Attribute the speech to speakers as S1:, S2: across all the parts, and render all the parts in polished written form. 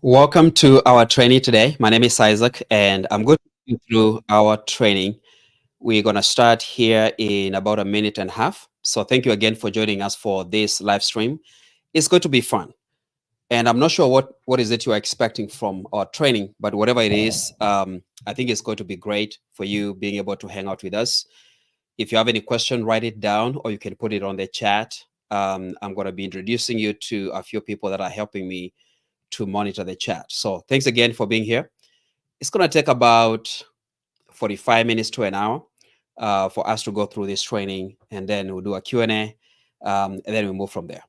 S1: Welcome to our training today. My name is Isaac, and I'm going to take you through our training. We're going to start here in about a minute and a half. So, thank you again for joining us for this live stream. It's going to be fun, and I'm not sure what is it you are expecting from our training, but whatever it is, I think it's going to be great for you being able to hang out with us. If you have any question, write it down, or you can put it on the chat. I'm going to be introducing you to a few people that are helping me to monitor the chat. So thanks again for being here. It's going to take about 45 minutes to an hour for us to go through this training, and then we'll do a Q&A, and then we'll move from there.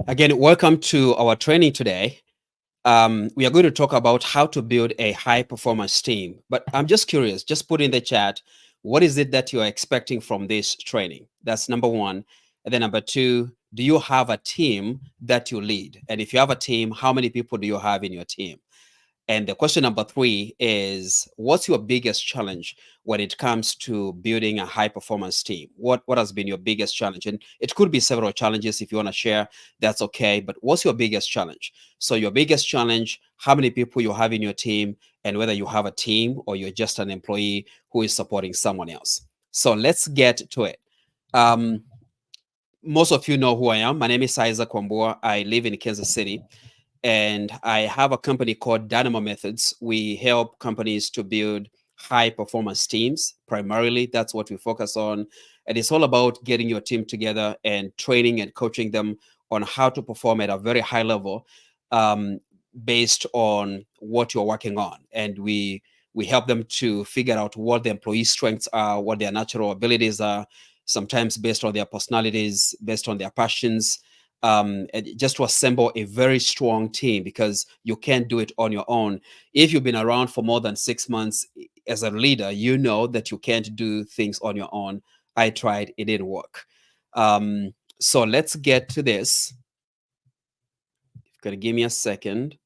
S1: Again, welcome to our training today. We are going to talk about how to build a high performance team. But I'm just curious, just put in the chat, what is it that you are expecting from this training? That's number one. And then number two, do you have a team that you lead? And if you have a team, how many people do you have in your team? And the question number three is, what's your biggest challenge when it comes to building a high performance team? What has been your biggest challenge? And it could be several challenges. If you want to share, that's okay. But what's your biggest challenge? So your biggest challenge, how many people you have in your team, and whether you have a team or you're just an employee who is supporting someone else. So let's get to it. Most of you know who I am. My name is Isaac Kwambua. I live in Kansas City, and I have a company called Dynamo Methods. We help companies to build high performance teams. Primarily, that's what we focus on. And it's all about getting your team together and training and coaching them on how to perform at a very high level um, based on what you're working on. And we help them to figure out what the employee strengths are, what their natural abilities are, sometimes based on their personalities, based on their passions, and just to assemble a very strong team, because you can't do it on your own. If you've been around for more than 6 months as a leader, you know that you can't do things on your own. I tried, it didn't work. So let's get to this. You've got to give me a second.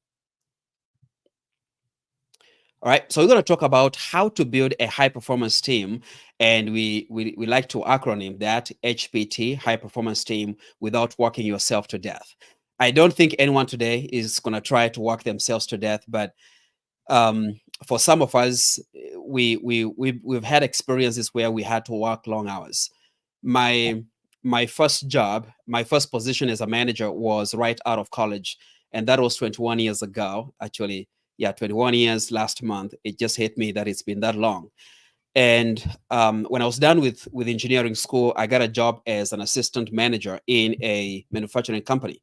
S1: All right, so we're going to talk about how to build a high performance team, and we like to acronym that HPT, high performance team, without working yourself to death. I don't think anyone today is going to try to work themselves to death, but for some of us, we've had experiences where we had to work long hours. My my first job, my first position as a manager was right out of college, and that was 21 years ago. Actually, yeah, 21 years last month. It just hit me that it's been that long. And when I was done with engineering school, I got a job as an assistant manager in a manufacturing company.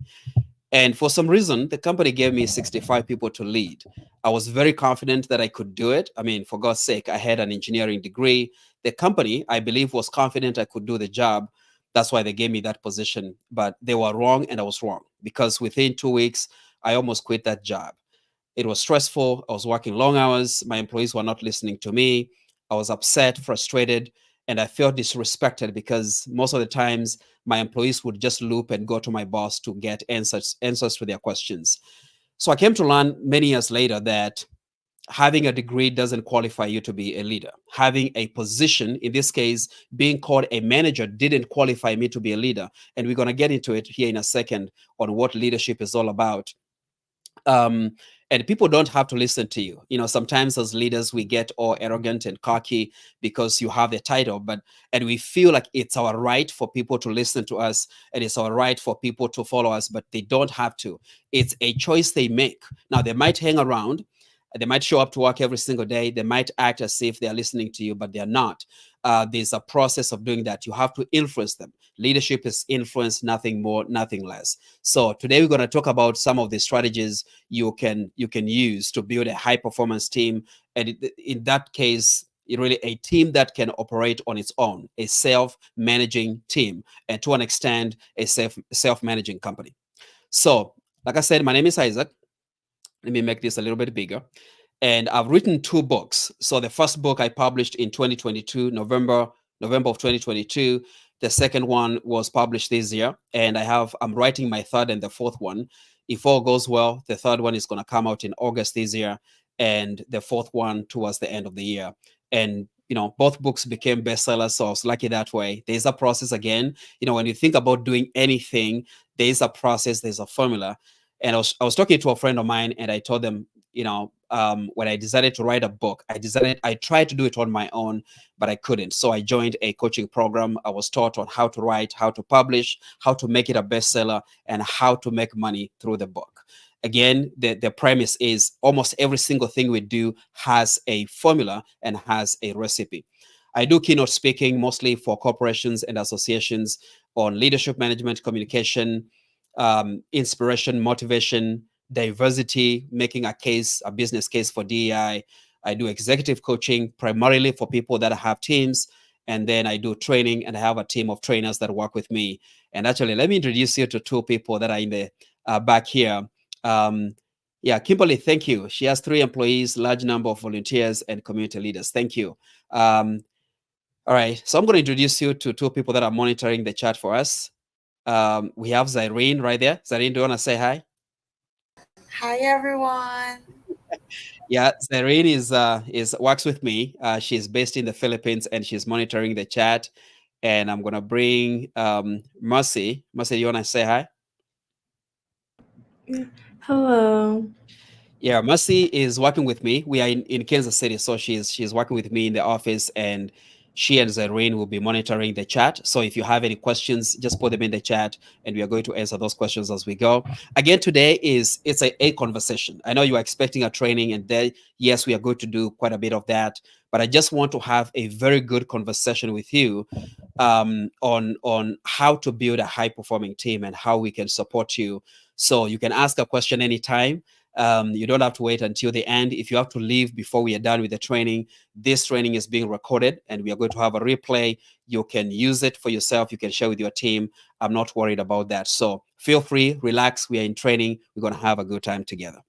S1: And for some reason, the company gave me 65 people to lead. I was very confident that I could do it. I mean, for God's sake, I had an engineering degree. The company, I believe, was confident I could do the job. That's why they gave me that position. But they were wrong, and I was wrong, because within 2 weeks, I almost quit that job. It was stressful. I was working long hours. My employees were not listening to me. I was upset, frustrated, and I felt disrespected, because most of the times my employees would just loop and go to my boss to get answers to their questions. So I came to learn many years later that having a degree doesn't qualify you to be a leader. Having a position, in this case, being called a manager, didn't qualify me to be a leader. And we're going to get into it here in a second on what leadership is all about. um, and people don't have to listen to you. You know, sometimes as leaders we get all arrogant and cocky because you have the title, and we feel like it's our right for people to listen to us, and it's our right for people to follow us, but they don't have to. It's a choice they make. Now, they might hang around, they might show up to work every single day, they might act as if they're listening to you, but they're not. There's a process of doing that. You have to influence them. Leadership is influence, nothing more, nothing less. So today we're going to talk about some of the strategies you can use to build a high performance team, and in that case, really a team that can operate on its own, a self-managing team, and to an extent a self-managing company. So like I said, my name is Isaac. Let me make this a little bit bigger. And I've written 2 books. So the first book I published in 2022, November of 2022, The second one was published this year, and I'm writing my third and the fourth one. If all goes well, the third one is going to come out in August this year, and the fourth one towards the end of the year. And both books became bestsellers, so I was lucky that way. There's a process again. When you think about doing anything, there's a process, there's a formula. And I was talking to a friend of mine, and I told them, when I decided to write a book, I tried to do it on my own, but I couldn't. So I joined a coaching program. I was taught on how to write, how to publish, how to make it a bestseller, and how to make money through the book. Again, the premise is almost every single thing we do has a formula and has a recipe. I do keynote speaking mostly for corporations and associations on leadership management, communication, inspiration, motivation, diversity, making a business case for DEI. I do executive coaching primarily for people that have teams. And then I do training, and I have a team of trainers that work with me. And actually, let me introduce you to two people that are in the back here. Yeah, Kimberly, thank you. She has 3 employees, large number of volunteers, and community leaders. Thank you. All right, so I'm going to introduce you to 2 people that are monitoring the chat for us. We have Zyrene right there. Zyrene, do you want to say hi?
S2: Hi everyone.
S1: Yeah, Zyrene is works with me. She's based in the Philippines, and she's monitoring the chat. And I'm gonna bring Mercy. Mercy, you wanna say hi?
S3: Hello.
S1: Yeah, Mercy is working with me. We are in Kansas City, so she's working with me in the office, and she and Zyrene will be monitoring the chat. So if you have any questions, just put them in the chat, and we are going to answer those questions as we go. Again, today it's a conversation. I know you are expecting a training, and there, yes, we are going to do quite a bit of that. But I just want to have a very good conversation with you on how to build a high performing team and how we can support you. So you can ask a question anytime. You don't have to wait until the end. If you have to leave before we are done with the training, this training is being recorded, and we are going to have a replay. You can use it for yourself. You can share with your team. I'm not worried about that. So feel free, relax. We are in training. We're going to have a good time together.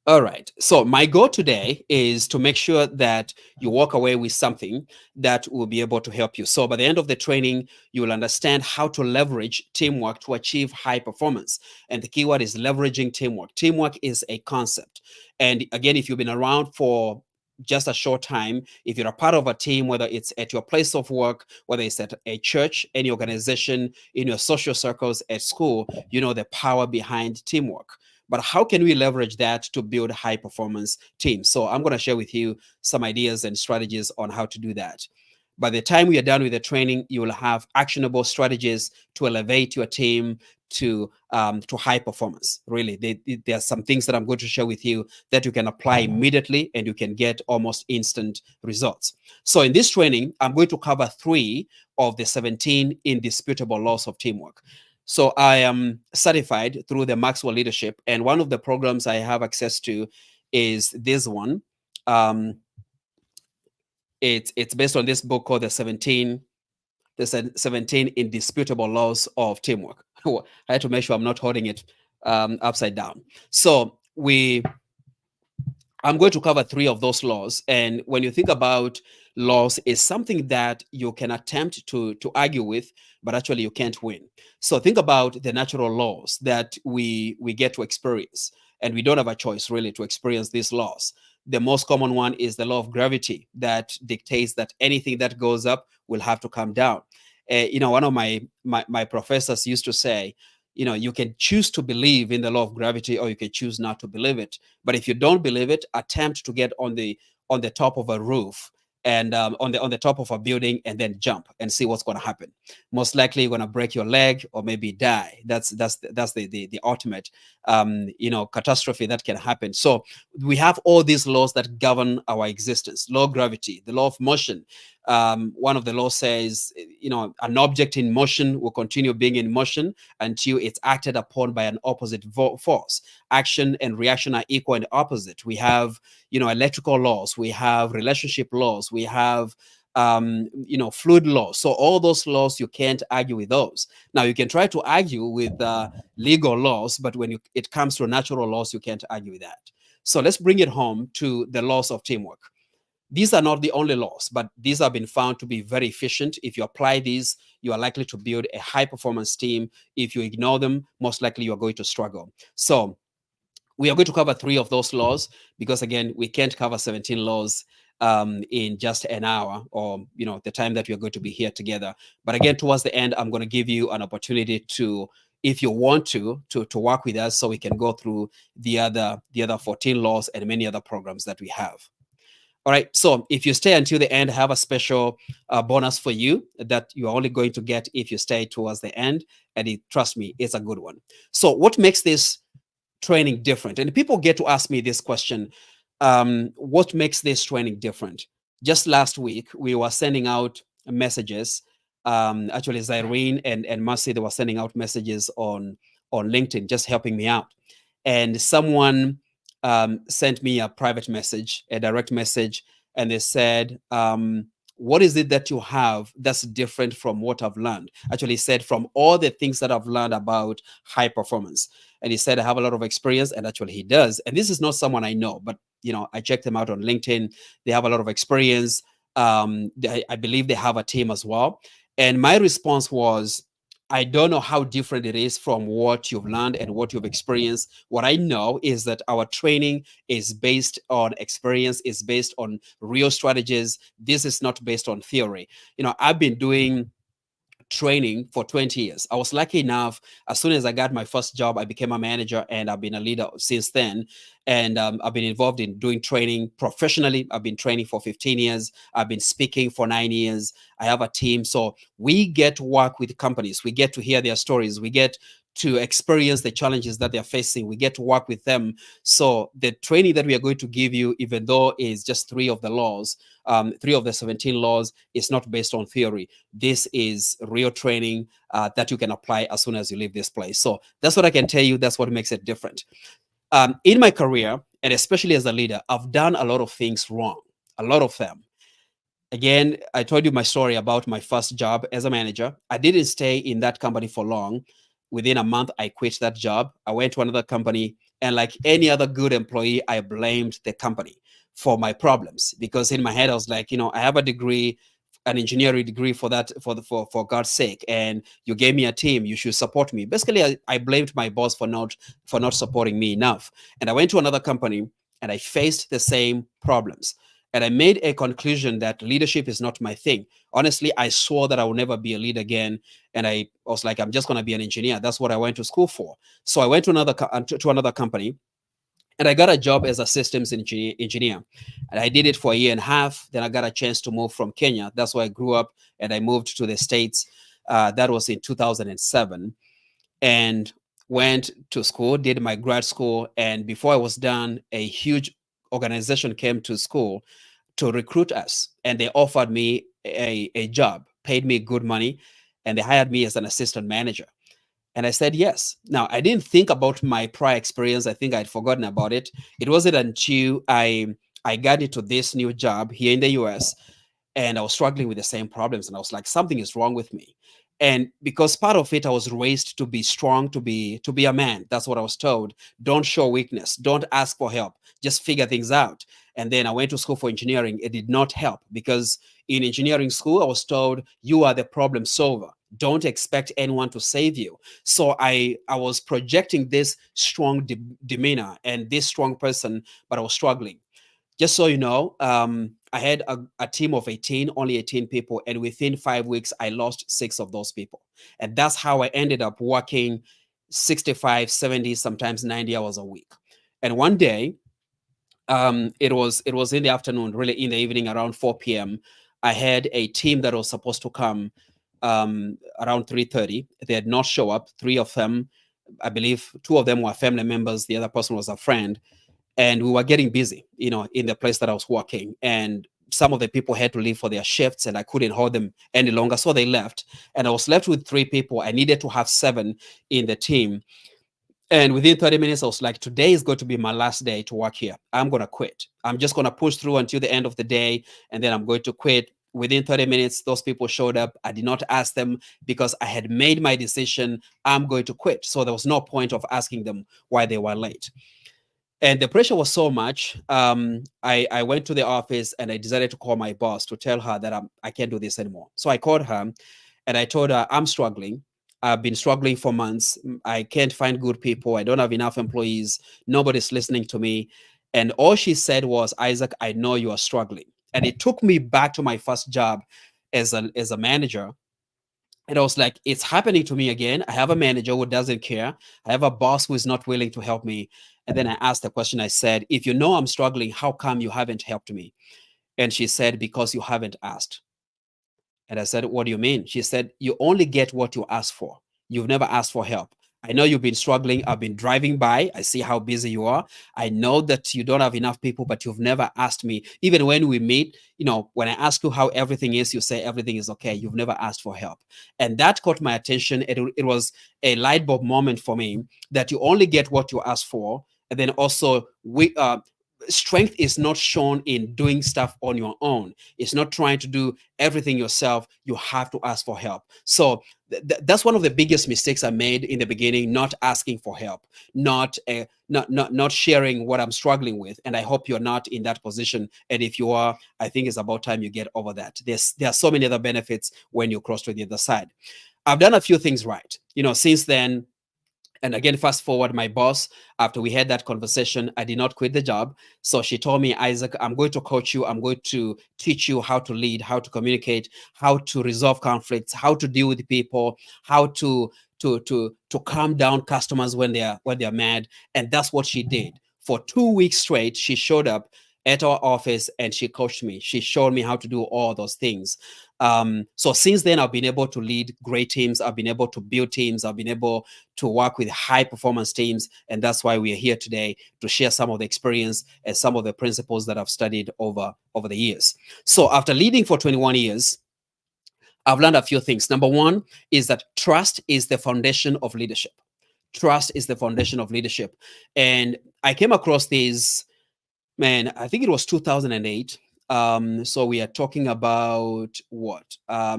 S1: All right. So my goal today is to make sure that you walk away with something that will be able to help you. So by the end of the training, you will understand how to leverage teamwork to achieve high performance. And the keyword is leveraging teamwork. Teamwork is a concept. And again, if you've been around for just a short time, if you're a part of a team, whether it's at your place of work, whether it's at a church, any organization, in your social circles, at school, you know the power behind teamwork. But how can we leverage that to build high performance teams? So I'm going to share with you some ideas and strategies on how to do that. By the time we are done with the training, you will have actionable strategies to elevate your team to high performance. Really, there are some things that I'm going to share with you that you can apply immediately, and you can get almost instant results. So in this training, I'm going to cover 3 of the 17 indisputable laws of teamwork. So I am certified through the Maxwell Leadership, and one of the programs I have access to is this one. It's based on this book called the 17 indisputable laws of teamwork. I had to make sure I'm not holding it upside down. So I'm going to cover 3 of those laws. And when you think about laws, is something that you can attempt to argue with, but actually you can't win. So think about the natural laws that we get to experience, and we don't have a choice really to experience these laws. The most common one is the law of gravity that dictates that anything that goes up will have to come down. One of my professors used to say, you can choose to believe in the law of gravity, or you can choose not to believe it. But if you don't believe it, attempt to get on the top of a roof and on the top of a building, and then jump and see what's going to happen. Most likely you're going to break your leg or maybe die. That's the ultimate catastrophe that can happen. So we have all these laws that govern our existence. Law of gravity, the law of motion. One of the laws says, an object in motion will continue being in motion until it's acted upon by an opposite force. Action and reaction are equal and opposite. We have, electrical laws, we have relationship laws, we have fluid laws. So all those laws, you can't argue with those. Now you can try to argue with legal laws, but when it comes to natural laws, you can't argue with that. So let's bring it home to the laws of teamwork. These are not the only laws, but these have been found to be very efficient. If you apply these, you are likely to build a high performance team. If you ignore them, most likely you are going to struggle. So we are going to cover 3 of those laws because, again, we can't cover 17 laws in just an hour, or the time that we are going to be here together. But again, towards the end, I'm going to give you an opportunity to, if you want to work with us, so we can go through the other 14 laws and many other programs that we have. All right. So if you stay until the end, I have a special bonus for you that you're only going to get if you stay towards the end. And trust me, it's a good one. So what makes this training different? And people get to ask me this question: what makes this training different? Just last week, we were sending out messages. Actually, Zyrene and Mercy, they were sending out messages on LinkedIn, just helping me out. And someone sent me a private message, a direct message, and they said, what is it that you have that's different from what I've learned? Actually, he said, from all the things that I've learned about high performance. And he said, I have a lot of experience. And actually, he does. And this is not someone I know, but I checked them out on LinkedIn. They have a lot of experience. I believe they have a team as well. And my response was, I don't know how different it is from what you've learned and what you've experienced. What I know is that our training is based on experience, is based on real strategies. This is not based on theory. I've been doing training for 20 years. I was lucky enough, as soon as I got my first job, I became a manager, and I've been a leader since then. And I've been involved in doing training professionally. I've been training for 15 years. I've been speaking for 9 years. I have a team. So we get to work with companies. We get to hear their stories. We get to experience the challenges that they're facing. We get to work with them. So the training that we are going to give you, even though it's just 3 of the laws, 3 of the 17 laws, is not based on theory. This is real training that you can apply as soon as you leave this place. So that's what I can tell you. That's what makes it different. In my career, and especially as a leader, I've done a lot of things wrong, a lot of them. Again, I told you my story about my first job as a manager. I didn't stay in that company for long. Within a month, I quit that job. I went to another company, and like any other good employee, I blamed the company for my problems, because in my head I was like, I have a degree, an engineering degree for that, for God's sake, and you gave me a team, you should support me. Basically, I blamed my boss for not supporting me enough. And I went to another company, and I faced the same problems. And I made a conclusion that leadership is not my thing. Honestly, I swore that I will never be a leader again. And I was like, I'm just going to be an engineer. That's what I went to school for. So I went to another company, and I got a job as a systems engineer. And I did it for a year and a half. Then I got a chance to move from Kenya. That's where I grew up. And I moved to the States. That was in 2007. And went to school, did my grad school. And before I was done, a huge organization came to school to recruit us. And they offered me a job, paid me good money, and they hired me as an assistant manager. And I said yes. Now, I didn't think about my prior experience. I think I'd forgotten about it. It wasn't until I got into this new job here in the US, and I was struggling with the same problems. And I was like, something is wrong with me. And because part of it, I was raised to be strong, to be a man. That's what I was told. Don't show weakness. Don't ask for help. Just figure things out. And then I went to school for engineering. It did not help, because in engineering school, I was told, you are the problem solver. Don't expect anyone to save you. So I was projecting this strong demeanor and this strong person, but I was struggling. Just so you know, I had a team of 18, only 18 people. And within 5 weeks, I lost 6 of those people. And that's how I ended up working 65, 70, sometimes 90 hours a week. And one day, it was in the afternoon, really in the evening, around 4 p.m. I had a team that was supposed to come around 3:30. They had not show up. 3 of them, I believe 2 of them were family members. The other person was a friend. And we were getting busy, in the place that I was working. And some of the people had to leave for their shifts, and I couldn't hold them any longer. So they left. And I was left with 3 people. I needed to have 7 in the team. And within 30 minutes, I was like, today is going to be my last day to work here. I'm going to quit. I'm just going to push through until the end of the day, and then I'm going to quit. Within 30 minutes, those people showed up. I did not ask them, because I had made my decision. I'm going to quit. So there was no point of asking them why they were late. And the pressure was so much. I went to the office and I decided to call my boss to tell her that I can't do this anymore. So I called her and I told her I'm struggling. I've been struggling for months. I can't find good people. I don't have enough employees. Nobody's listening to me. And all she said was, Isaac, I know you are struggling. And it took me back to my first job as a manager. And I was like, it's happening to me again. I have a manager who doesn't care. I have a boss who is not willing to help me. And then I asked the question, I said, if you know I'm struggling, how come you haven't helped me? And she said, because you haven't asked. And I said, what do you mean? She said, you only get what you ask for. You've never asked for help. I know you've been struggling. I've been driving by. I see how busy you are. I know that you don't have enough people, but you've never asked me. Even when we meet, when I ask you how everything is, you say everything is okay. You've never asked for help. And that caught my attention. It was a light bulb moment for me that you only get what you ask for. And then also, strength is not shown in doing stuff on your own. It's not trying to do everything yourself. You have to ask for help. So that's one of the biggest mistakes I made in the beginning, not asking for help, not sharing what I'm struggling with. And I hope you're not in that position. And if you are, I think it's about time you get over that. There are so many other benefits when you cross to the other side. I've done a few things right. Since then. And again, fast forward, my boss, after we had that conversation, I did not quit the job. So she told me, Isaac, I'm going to coach you. I'm going to teach you how to lead, how to communicate, how to resolve conflicts, how to deal with people, how to calm down customers when they're mad. And that's what she did. For 2 weeks straight, she showed up at our office and she coached me. She showed me how to do all those things. So since then, I've been able to lead great teams. I've been able to build teams. I've been able to work with high performance teams. And that's why we are here today to share some of the experience and some of the principles that I've studied over the years. So after leading for 21 years, I've learned a few things. Number one is that trust is the foundation of leadership. Trust is the foundation of leadership. And I came across this, man, I think it was 2008. So we are talking about what,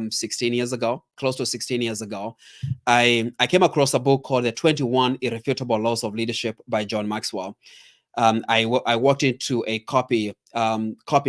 S1: 16 years ago, close to 16 years ago. I came across a book called The 21 Irrefutable Laws of Leadership by John Maxwell. I walked into a copy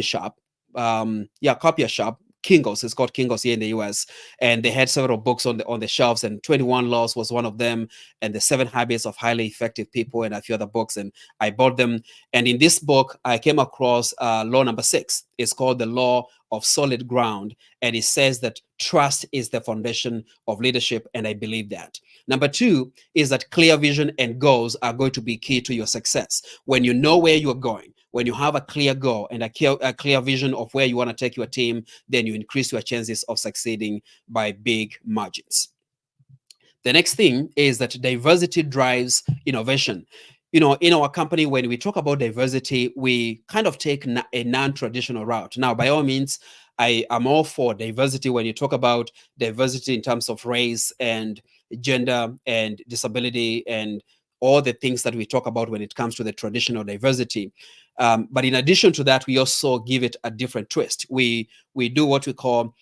S1: shop, copier shop. Kinko's, it's called Kinko's here in the US, and they had several books on the shelves, and 21 Laws was one of them, and the 7 Habits of Highly Effective People, and a few other books, and I bought them. And in this book, I came across law number 6. It's called the Law of Solid Ground, and it says that trust is the foundation of leadership, and I believe that. Number 2 is that clear vision and goals are going to be key to your success. When you know where you're going, when you have a clear goal and a clear vision of where you want to take your team, then you increase your chances of succeeding by big margins. The next thing is that diversity drives innovation. In our company, when we talk about diversity, we kind of take a non-traditional route. Now, by all means, I am all for diversity when you talk about diversity in terms of race and gender and disability and all the things that we talk about when it comes to the traditional diversity. But in addition to that, we also give it a different twist. We do what we call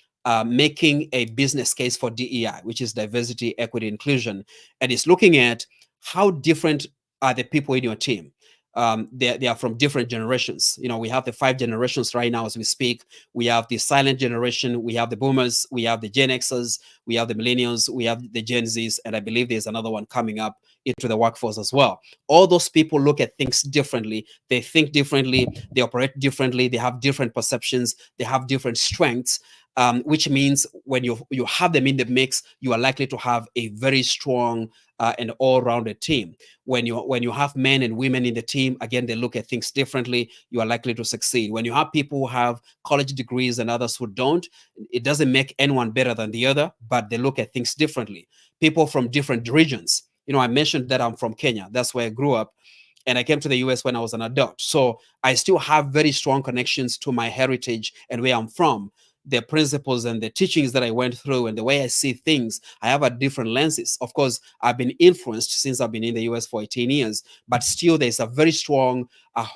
S1: making a business case for DEI, which is diversity, equity, inclusion, and it's looking at how different are the people in your team. They are from different generations. We have the 5 generations right now as we speak. We have the silent generation, we have the boomers, we have the Gen Xers, we have the millennials, we have the Gen Zs, and I believe there's another one coming up into the workforce as well. All those people look at things differently. They think differently. They operate differently. They have different perceptions. They have different strengths. Which means when you have them in the mix, you are likely to have a very strong and all-rounded team. When you have men and women in the team, again, they look at things differently. You are likely to succeed. When you have people who have college degrees and others who don't, it doesn't make anyone better than the other, but they look at things differently. People from different regions. I mentioned that I'm from Kenya. That's where I grew up. And I came to the US when I was an adult. So I still have very strong connections to my heritage and where I'm from. The principles and the teachings that I went through and the way I see things, I have a different lenses. Of course, I've been influenced since I've been in the US for 18 years, but still there's a very strong, a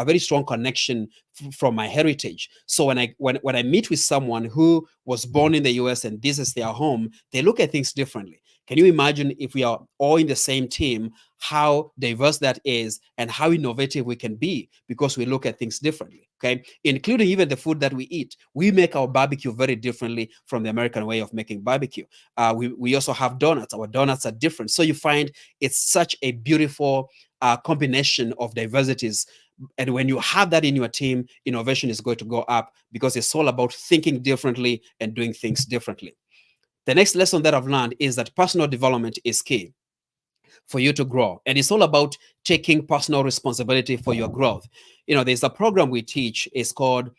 S1: very strong connection from my heritage. So when I meet with someone who was born in the US and this is their home, they look at things differently. Can you imagine if we are all in the same team, how diverse that is and how innovative we can be because we look at things differently, okay? Including even the food that we eat. We make our barbecue very differently from the American way of making barbecue. We also have donuts. Our donuts are different. So you find it's such a beautiful combination of diversities. And when you have that in your team, innovation is going to go up because it's all about thinking differently and doing things differently. The next lesson that I've learned is that personal development is key for you to grow. And it's all about taking personal responsibility for your growth. There's a program we teach, it's called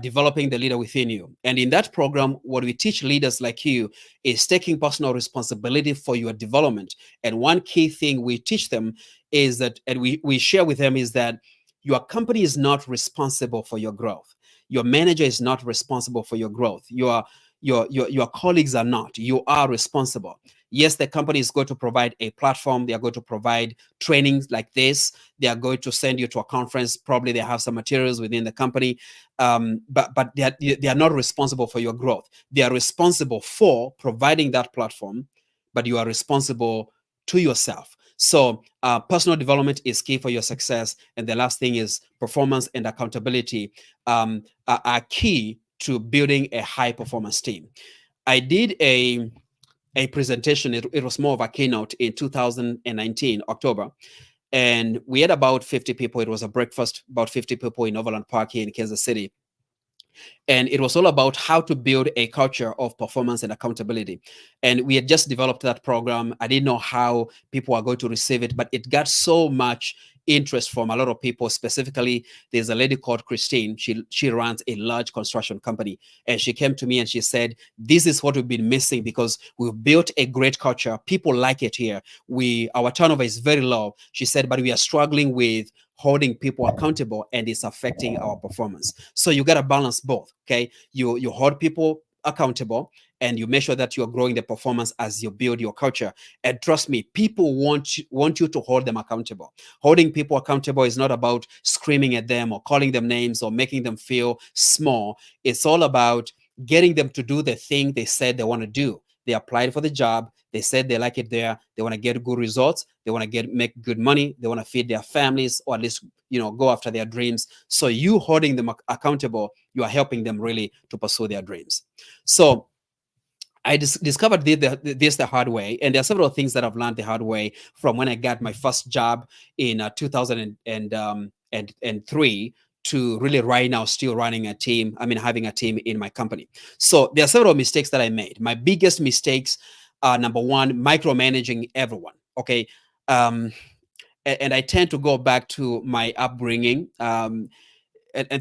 S1: Developing the Leader Within You. And in that program, what we teach leaders like you is taking personal responsibility for your development. And one key thing we teach them is that, and we share with them, is that your company is not responsible for your growth. Your manager is not responsible for your growth. Your colleagues are not. You are responsible. Yes, the company is going to provide a platform. They are going to provide trainings like this. They are going to send you to a conference. Probably they have some materials within the company, but they are not responsible for your growth. They are responsible for providing that platform, but you are responsible to yourself. So personal development is key for your success. And the last thing is performance and accountability are key to building a high performance team. I did a presentation. It was more of a keynote in 2019, October. And we had about 50 people. It was a breakfast, about 50 people in Overland Park here in Kansas City. And it was all about how to build a culture of performance and accountability. And we had just developed that program. I didn't know how people are going to receive it, but it got so much interest from a lot of people. Specifically, there's a lady called Christine. She runs a large construction company, and she came to me and she said, this is what we've been missing because we've built a great culture. People like it here. Our turnover is very low. She said, but we are struggling with holding people accountable, and it's affecting our performance. So you got to balance both. Okay, you hold people accountable, and you make sure that you're growing the performance as you build your culture. And trust me, people want you to hold them accountable. Holding people accountable is not about screaming at them or calling them names or making them feel small. It's all about getting them to do the thing they said they want to do. They applied for the job. They said they like it there. They want to get good results. They want to make good money. They want to feed their families, or at least go after their dreams. So you holding them accountable, you are helping them really to pursue their dreams. So I discovered this the hard way, and there are several things that I've learned the hard way from when I got my first job in 2003 to really right now still running a team. I mean, having a team in my company. So there are several mistakes that I made. My biggest mistakes are, number one, micromanaging everyone. Okay. And I tend to go back to my upbringing. And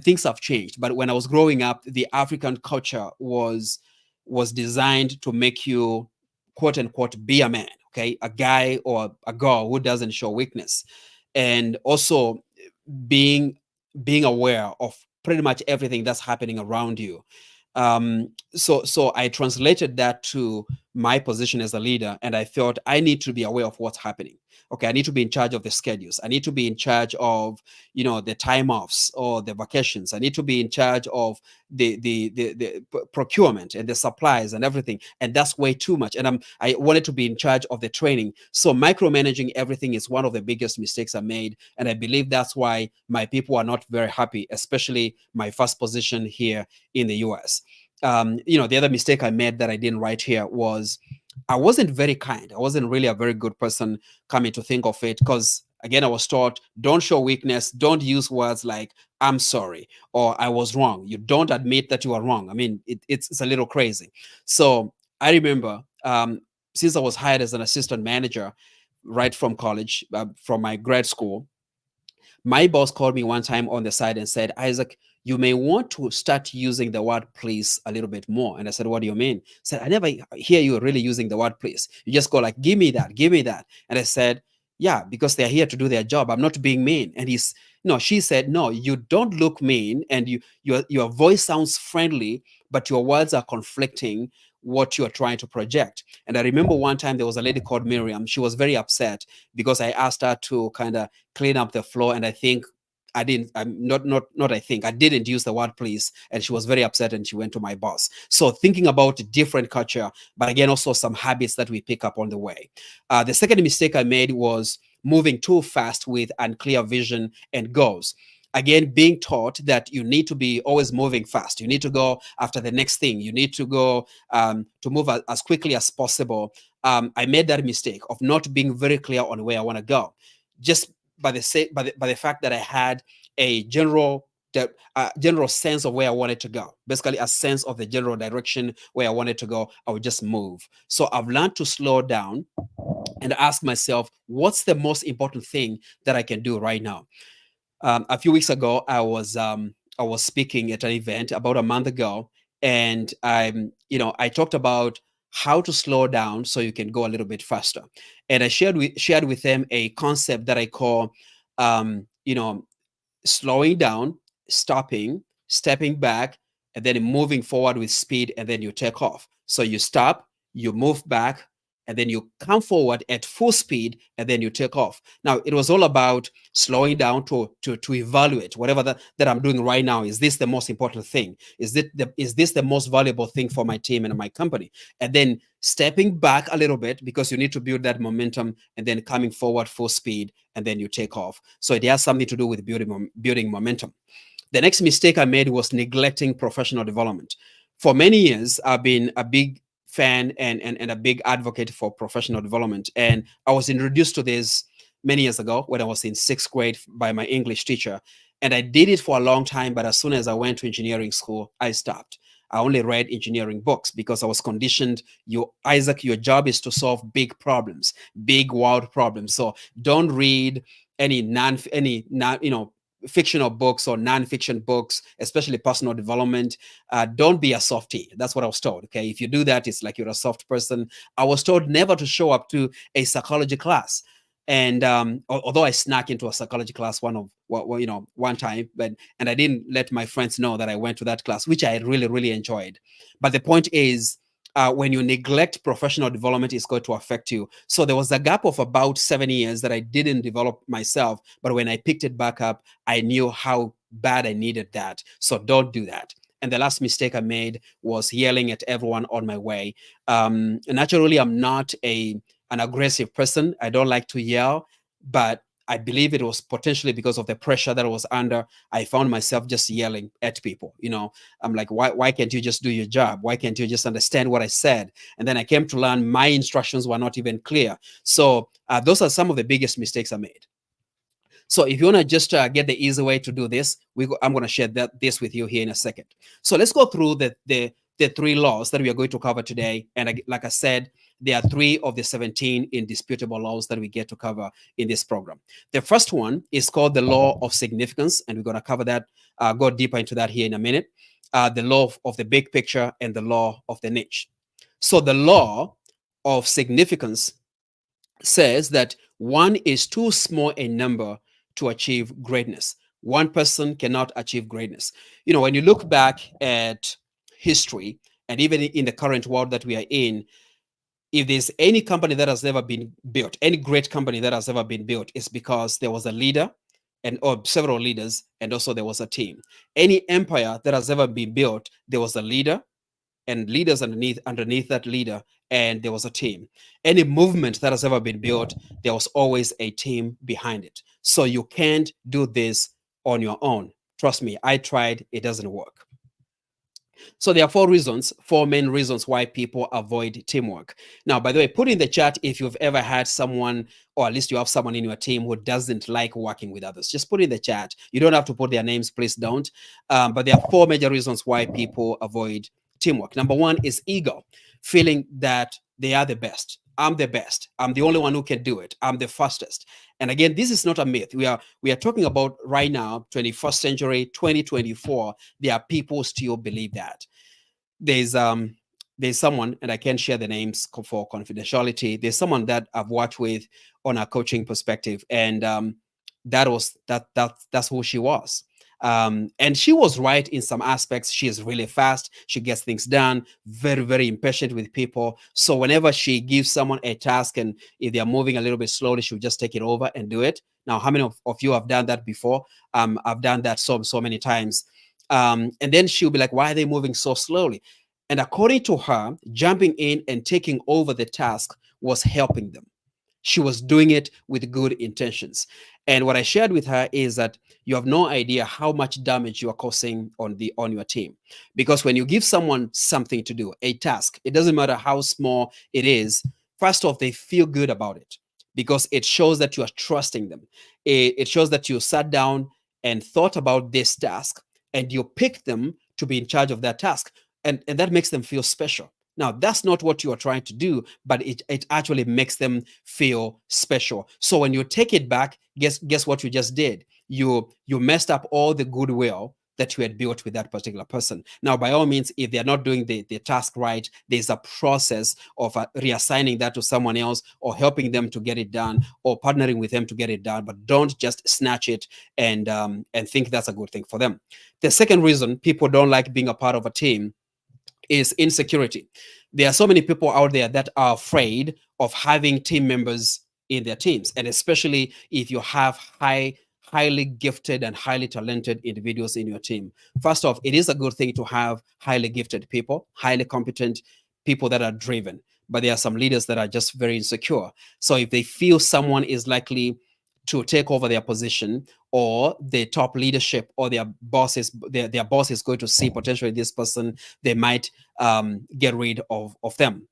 S1: things have changed. But when I was growing up, the African culture was designed to make you, quote unquote, be a man, okay, a guy or a girl who doesn't show weakness, and also being being aware of pretty much everything that's happening around you. So I translated that to my position as a leader, and I felt I need to be aware of what's happening. Okay, I need to be in charge of the schedules. I need to be in charge of the time offs or the vacations. I need to be in charge of the procurement and the supplies and everything. And that's way too much. And I wanted to be in charge of the training. So micromanaging everything is one of the biggest mistakes I made, and I believe that's why my people are not very happy, especially my first position here in the US. The other mistake I made that I didn't write here was I wasn't very kind. I wasn't really a very good person, coming to think of it, because again, I was taught, don't show weakness, don't use words like I'm sorry or I was wrong. You don't admit that you are wrong. I mean, it's a little crazy. So I remember, since I was hired as an assistant manager right from college, from my grad school, my boss called me one time on the side and said, Isaac, you may want to start using the word please a little bit more. And I said, what do you mean? He said, I never hear you really using the word please. You just go like, give me that, give me that. And I said, yeah, because they're here to do their job. I'm not being mean. And she said, no, you don't look mean. And your voice sounds friendly, but your words are conflicting what you're trying to project. And I remember one time there was a lady called Miriam. She was very upset because I asked her to kind of clean up the floor. And I think I didn't. I'm not. I think I didn't use the word please, and she was very upset, and she went to my boss. So thinking about different culture, but again also some habits that we pick up on the way. The second mistake I made was moving too fast with unclear vision and goals. Again, being taught that you need to be always moving fast, you need to go after the next thing, you need to go to move as quickly as possible. I made that mistake of not being very clear on where I want to go, just by the fact that I had a general sense of where I wanted to go, basically a sense of the general direction where I wanted to go. I would just move. So I've learned to slow down and ask myself, what's the most important thing that I can do right now? A few weeks ago, I was speaking at an event about a month ago, and I talked about how to slow down so you can go a little bit faster. And I shared with them a concept that I call, you know, slowing down, stopping, stepping back, and then moving forward with speed, and then you take off. So you stop, you move back, and then you come forward at full speed, and then you take off. Now, it was all about slowing down to evaluate whatever that I'm doing right now. Is this the most important thing? Is this the most valuable thing for my team and my company? And then stepping back a little bit because you need to build that momentum, and then coming forward full speed, and then you take off. So it has something to do with building momentum. The next mistake I made was neglecting professional development. For many years, I've been a big fan and a big advocate for professional development. And I was introduced to this many years ago when I was in sixth grade by my English teacher. And I did it for a long time, but as soon as I went to engineering school, I stopped. I only read engineering books because I was conditioned. Isaac, your job is to solve big problems, big world problems. So don't read any fictional books or non-fiction books, especially personal development. Don't be a softie. That's what I was told. Okay, if you do that, it's like you're a soft person. I was told never to show up to a psychology class. And although I snuck into a psychology class one time, and I didn't let my friends know that I went to that class, which I really really enjoyed. But the point is, when you neglect professional development, it's going to affect you. So there was a gap of about 7 years that I didn't develop myself, but when I picked it back up, I knew how bad I needed that. So don't do that. And the last mistake I made was yelling at everyone on my way. Naturally, I'm not an aggressive person. I don't like to yell, but I believe it was potentially because of the pressure that I was under. I found myself just yelling at people. I'm like, why can't you just do your job? Why can't you just understand what I said? And then I came to learn my instructions were not even clear. So those are some of the biggest mistakes I made. So if you want to just get the easy way to do this, I'm going to share this with you here in a second. So let's go through the three laws that we are going to cover today. And like I said, there are 3 of the 17 indisputable laws that we get to cover in this program. The first one is called the law of significance, and we're going to cover that, go deeper into that here in a minute. The law of the big picture and the law of the niche. So the law of significance says that one is too small a number to achieve greatness. One person cannot achieve greatness. When you look back at history, and even in the current world that we are in, if there's any company that has ever been built, any great company that has ever been built, it's because there was a leader or several leaders, and also there was a team. Any empire that has ever been built, there was a leader and leaders underneath that leader, and there was a team. Any movement that has ever been built, there was always a team behind it. So you can't do this on your own. Trust me, I tried, it doesn't work. So there are 4 main reasons why people avoid teamwork. Now, by the way, put in the chat if you've ever had someone, or at least you have someone in your team who doesn't like working with others. Just put in the chat. You don't have to put their names, please don't. But there are 4 major reasons why people avoid teamwork. Number 1 is ego, feeling that they are the best. I'm the best. I'm the only one who can do it. I'm the fastest. And again, this is not a myth. We are talking about right now, 21st century, 2024. There are people still believe that. There's someone, and I can't share the names for confidentiality. There's someone that I've worked with on a coaching perspective, and that's who she was. And she was right in some aspects. She is really fast. She gets things done, very, very impatient with people. So whenever she gives someone a task and if they're moving a little bit slowly, she'll just take it over and do it. Now, how many of you have done that before? I've done that so many times. And then she'll be like, why are they moving so slowly? And according to her, jumping in and taking over the task was helping them. She was doing it with good intentions. And what I shared with her is that you have no idea how much damage you are causing on your team. Because when you give someone something to do, a task, it doesn't matter how small it is, first off, they feel good about it because it shows that you are trusting them. It shows that you sat down and thought about this task and you picked them to be in charge of that task. And that makes them feel special. Now, that's not what you are trying to do, but it actually makes them feel special. So when you take it back, guess what you just did? You messed up all the goodwill that you had built with that particular person. Now, by all means, if they're not doing the task right, there's a process of reassigning that to someone else or helping them to get it done or partnering with them to get it done. But don't just snatch it and think that's a good thing for them. The second reason people don't like being a part of a team is insecurity. There are so many people out there that are afraid of having team members in their teams, and especially if you have highly gifted and highly talented individuals in your team. First off, it is a good thing to have highly gifted people, highly competent people that are driven. But there are some leaders that are just very insecure. So if they feel someone is likely to take over their position, or the top leadership or their bosses, their boss is going to see potential in this person, they might get rid of them.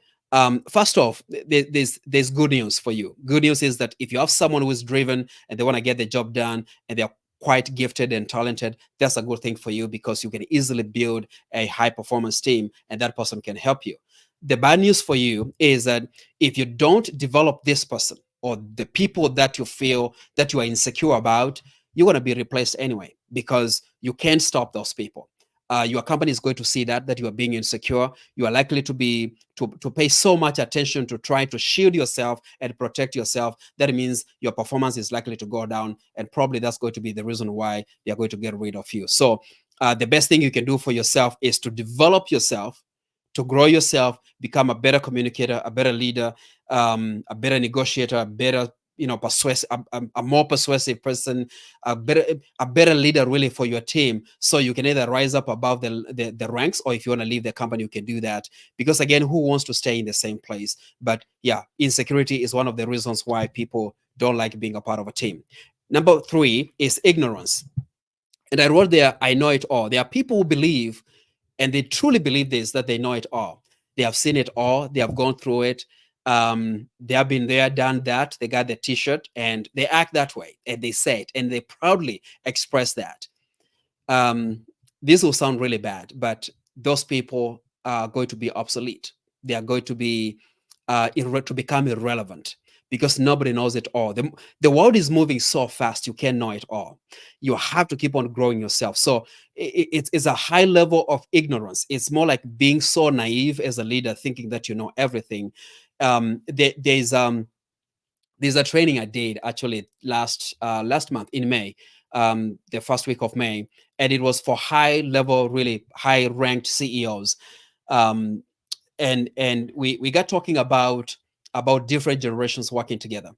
S1: First off, there's good news for you. Good news is that if you have someone who is driven and they want to get the job done and they're quite gifted and talented, that's a good thing for you because you can easily build a high performance team and that person can help you. The bad news for you is that if you don't develop this person or the people that you feel that you are insecure about, you're going to be replaced anyway because you can't stop those people. Your company is going to see that you are being insecure. You are likely to be to pay so much attention to try to shield yourself and protect yourself. That means your performance is likely to go down, and probably that's going to be the reason why they are going to get rid of you. So the best thing you can do for yourself is to develop yourself, to grow yourself, become a better communicator, a better leader, a better negotiator, a better persuasive, a more persuasive person, a better leader really for your team, so you can either rise up above the ranks, or if you want to leave the company, you can do that. Because again, who wants to stay in the same place? But yeah, insecurity is one of the reasons why people don't like being a part of a team. Number 3 is ignorance. And I wrote there, I know it all. There are people who believe, and they truly believe this, that they know it all. They have seen it all. They have gone through it. They have been there, done that. They got the t-shirt and they act that way and they say it and they proudly express that. um, this will sound really bad, but those people are going to be obsolete. They are going to be to become irrelevant because nobody knows it all. The world is moving so fast, you can't know it all. You have to keep on growing yourself. So it's a high level of ignorance. It's more like being so naive as a leader, thinking that you know everything. There's a training I did actually last month in May, the first week of May, and it was for high level, really high ranked CEOs. Um, and we got talking about different generations working together.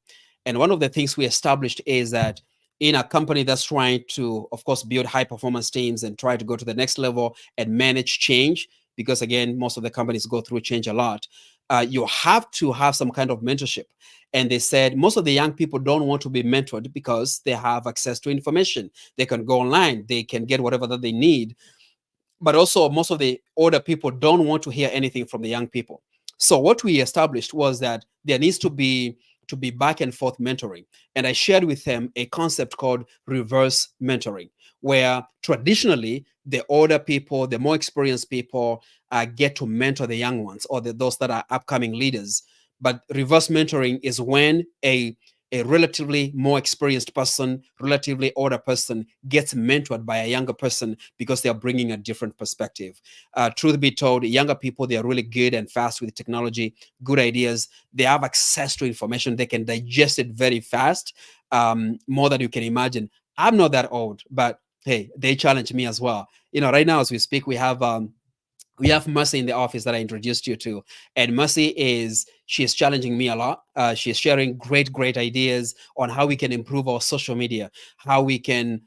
S1: And one of the things we established is that in a company that's trying to, of course, build high performance teams and try to go to the next level and manage change, because again, most of the companies go through change a lot, you have to have some kind of mentorship. And they said most of the young people don't want to be mentored because they have access to information. They can go online, they can get whatever that they need. But also, most of the older people don't want to hear anything from the young people. So what we established was that there needs to be back and forth mentoring. And I shared with them a concept called reverse mentoring, where traditionally the older people, the more experienced people, get to mentor the young ones, or those that are upcoming leaders. But reverse mentoring is when a relatively more experienced person, relatively older person, gets mentored by a younger person because they are bringing a different perspective. Truth be told, younger people, they are really good and fast with technology, good ideas. They have access to information. They can digest it very fast, more than you can imagine. I'm not that old, but hey, they challenge me as well. Right now as we speak, we have Mercy in the office that I introduced you to, and Mercy she's challenging me a lot. She's sharing great ideas on how we can improve our social media, how we can,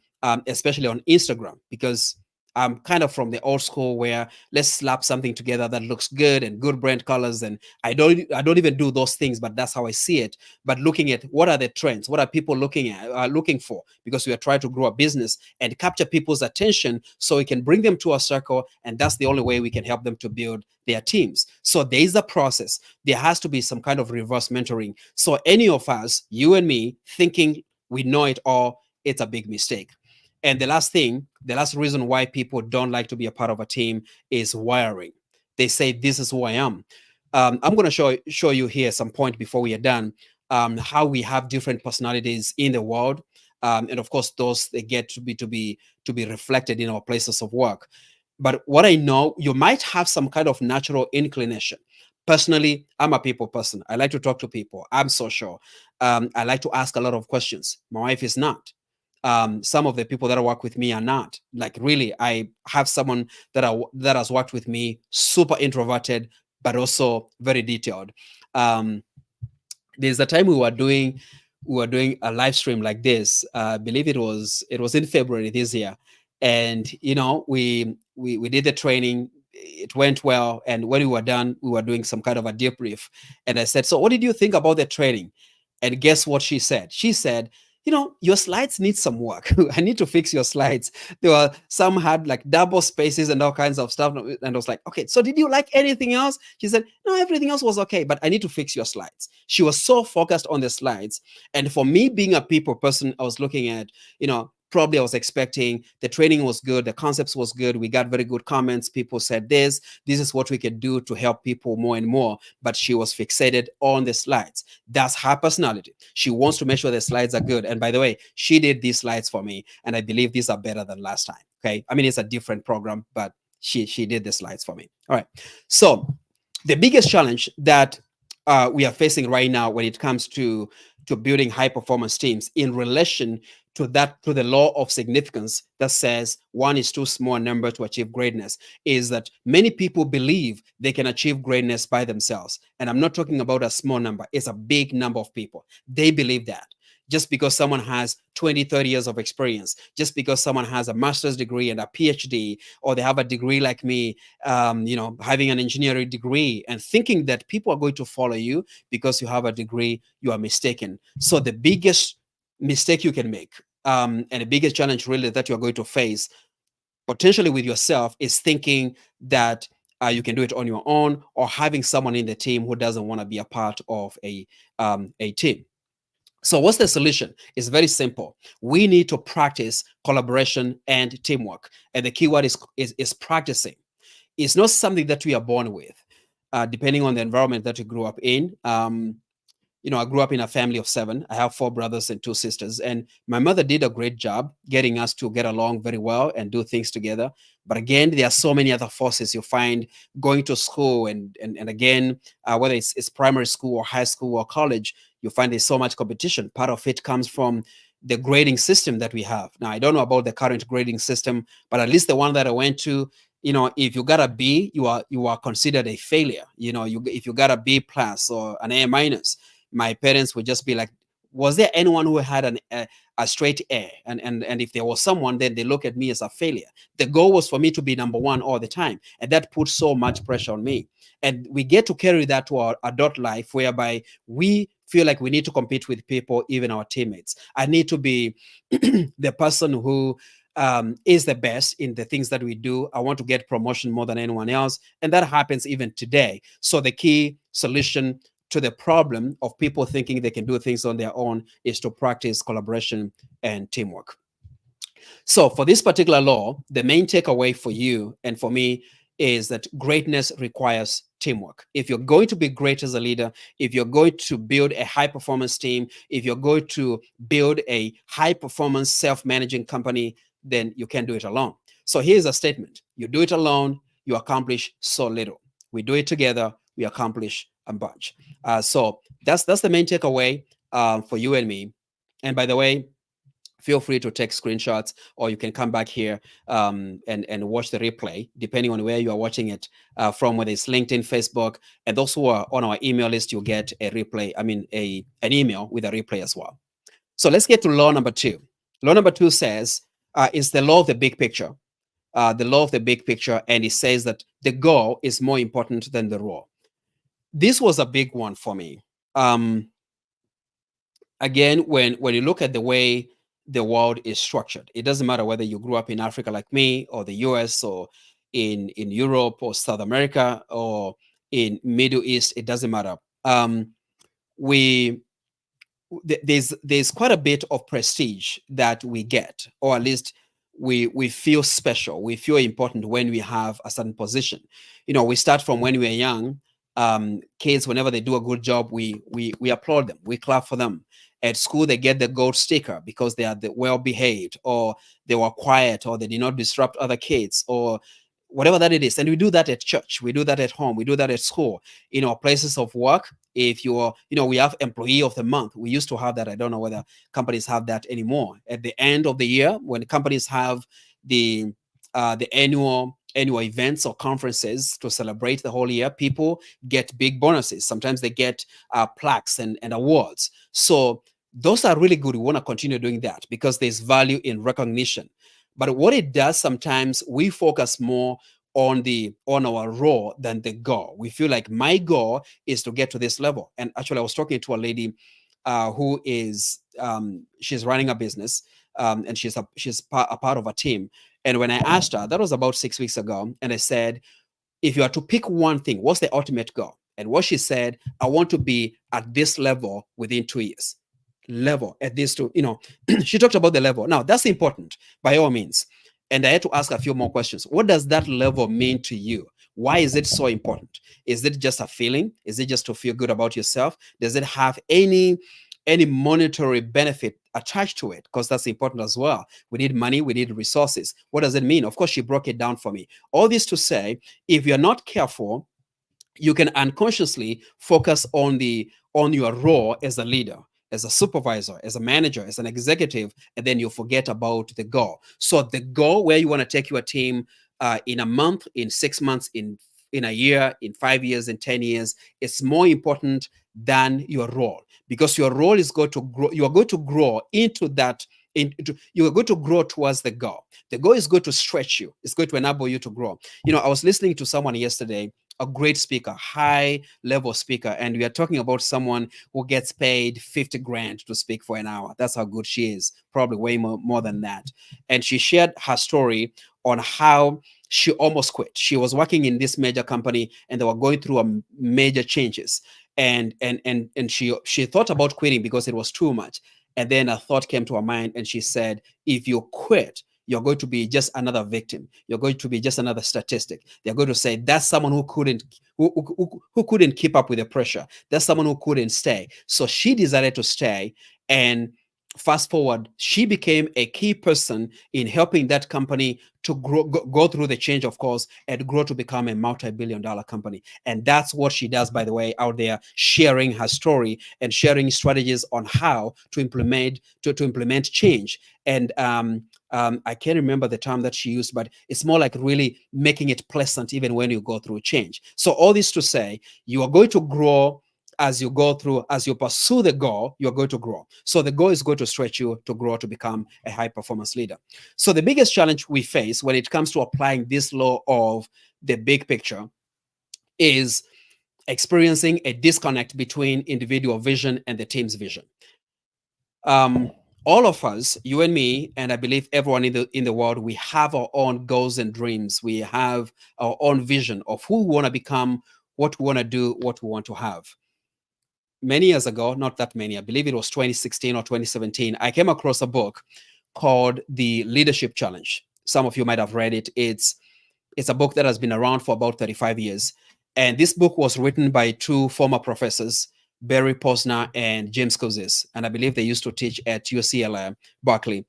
S1: especially on Instagram, because I'm kind of from the old school where let's slap something together that looks good and good brand colors, and I don't even do those things, but that's how I see it. But looking at what are the trends, what are people looking for, because we are trying to grow a business and capture people's attention so we can bring them to our circle, and that's the only way we can help them to build their teams. So there is a process. There has to be some kind of reverse mentoring. So any of us, you and me, thinking we know it all, it's a big mistake. And the last reason why people don't like to be a part of a team is wiring. They say, this is who I am. I'm going to show you here some point before we are done, how we have different personalities in the world, and of course those they get to be reflected in our places of work. But what I know, you might have some kind of natural inclination. Personally, I'm a people person. I like to talk to people. I'm social. I like to ask a lot of questions. My wife is not. Some of the people that work with me are not. Like, really, I have someone that has worked with me, super introverted, but also very detailed. Um, there's a time we were doing a live stream like this. I believe it was in February this year, and we did the training. It went well, and when we were done, we were doing some kind of a debrief. And I said, "So, what did you think about the training?" And guess what she said? She said, your slides need some work. I need to fix your slides. There were some had like double spaces and all kinds of stuff. And I was like, okay, so did you like anything else? She said, no, everything else was okay, but I need to fix your slides. She was so focused on the slides. And for me being a people person, I was looking at, probably I was expecting the training was good, the concepts was good. We got very good comments. People said this is what we can do to help people more and more. But she was fixated on the slides. That's her personality. She wants to make sure the slides are good. And by the way, she did these slides for me, and I believe these are better than last time. Okay, I mean it's a different program, but she did the slides for me. All right. So the biggest challenge that we are facing right now when it comes to building high performance teams in relation to the law of significance that says one is too small a number to achieve greatness, is that many people believe they can achieve greatness by themselves. And I'm not talking about a small number, it's a big number of people. They believe that just because someone has 20, 30 years of experience, just because someone has a master's degree and a PhD, or they have a degree like me, having an engineering degree, and thinking that people are going to follow you because you have a degree, you are mistaken. So the biggest mistake you can make, and the biggest challenge really that you're going to face potentially with yourself, is thinking that you can do it on your own, or having someone in the team who doesn't want to be a part of a team. So what's the solution? It's very simple. We need to practice collaboration and teamwork. And the key word is practicing. It's not something that we are born with, depending on the environment that we grew up in. I grew up in a family of 7. I have 4 brothers and 2 sisters, and my mother did a great job getting us to get along very well and do things together. But again, there are so many other forces you find going to school, and again, whether it's primary school or high school or college, you find there's so much competition. Part of it comes from the grading system that we have. Now, I don't know about the current grading system, but at least the one that I went to, if you got a B, you are considered a failure. If you got a B plus or an A minus, my parents would just be like, was there anyone who had a straight A? And if there was someone, then they look at me as a failure. The goal was for me to be number 1 all the time, and that put so much pressure on me. And we get to carry that to our adult life, whereby we feel like we need to compete with people, even our teammates. I need to be the person who is the best in the things that we do. I want to get promotion more than anyone else, and that happens even today. So the key solution to the problem of people thinking they can do things on their own is to practice collaboration and teamwork. So for this particular law, the main takeaway for you and for me is that greatness requires teamwork. If you're going to be great as a leader, if you're going to build a high performance team, if you're going to build a high performance self-managing company, then you can't do it alone. So here's a statement. You do it alone, you accomplish so little. We do it together, we accomplish a bunch. So that's the main takeaway for you and me. And by the way, feel free to take screenshots, or you can come back here and watch the replay, depending on where you are watching it from, whether it's LinkedIn, Facebook, and those who are on our email list, you'll get a replay, an email with a replay as well. So let's get to law number two. Law number two says, is the law of the big picture. The law of the big picture, and it says that the goal is more important than the raw. This was a big one for me. Again, when you look at the way the world is structured, it doesn't matter whether you grew up in Africa like me, or the US, or in Europe, or South America, or in Middle East. It doesn't matter. We there's quite a bit of prestige that we get, or at least we feel special, we feel important when we have a certain position. We start from when we're young. Kids, whenever they do a good job, we applaud them, we clap for them. At school, they get the gold sticker because they are well behaved, or they were quiet, or they did not disrupt other kids, or whatever that it is. And we do that at church, we do that at home, we do that at school, in our places of work. If you are, we have employee of the month. We used to have that. I don't know whether companies have that anymore. At the end of the year, when companies have the annual events or conferences to celebrate the whole year, people get big bonuses. Sometimes they get plaques and awards. So those are really good. We want to continue doing that because there's value in recognition. But what it does, sometimes we focus more on our raw than the goal. We feel like my goal is to get to this level. And actually, I was talking to a lady who is she's running a business, and she's a part of a team. And when I asked her, that was about 6 weeks ago, and I said, if you are to pick one thing, what's the ultimate goal? And what she said, I want to be at this level within 2 years. Level at this to, she talked about the level. Now, that's important by all means. And I had to ask a few more questions. What does that level mean to you? Why is it so important? Is it just a feeling? Is it just to feel good about yourself? Does it have any monetary benefit attached to it? Because that's important as well. We need money, we need resources. What does it mean? Of course, she broke it down for me. All this to say, if you're not careful, you can unconsciously focus on your role as a leader, as a supervisor, as a manager, as an executive, and then you forget about the goal. So the goal, where you want to take your team in a month, in 6 months, in a year, in 5 years, in 10 years, it's more important than your role, because your role is going to grow. You are going to grow into that. You are going to grow towards the goal. The goal is going to stretch you. It's going to enable you to grow. I was listening to someone yesterday, a great speaker, high level speaker. And we are talking about someone who gets paid 50 grand to speak for an hour. That's how good she is, probably way more than that. And she shared her story on how she almost quit. She was working in this major company and they were going through a major changes. And she thought about quitting because it was too much. And then a thought came to her mind and she said, if you quit, you're going to be just another victim. You're going to be just another statistic. They're going to say that's someone who couldn't keep up with the pressure. That's someone who couldn't stay. So she decided to stay, and fast forward, she became a key person in helping that company to go through the change, of course, and grow to become a multi-billion-dollar company. And that's what she does, by the way, out there, sharing her story and sharing strategies on how to implement change. And I can't remember the term that she used, but it's more like really making it pleasant even when you go through change. So all this to say, you are going to grow as you go through, as you pursue the goal, you're going to grow. So the goal is going to stretch you to grow to become a high performance leader. So the biggest challenge we face when it comes to applying this law of the big picture is experiencing a disconnect between individual vision and the team's vision. All of us, you and me, and I believe everyone in the world, we have our own goals and dreams. We have our own vision of who we want to become, what we want to do, what we want to have. Many years ago, not that many, I believe it was 2016 or 2017, I came across a book called The Leadership Challenge. Some of you might have read it. It's a book that has been around for about 35 years. And this book was written by two former professors, Barry Posner and James Kouzes. And I believe they used to teach at UCLA, Berkeley.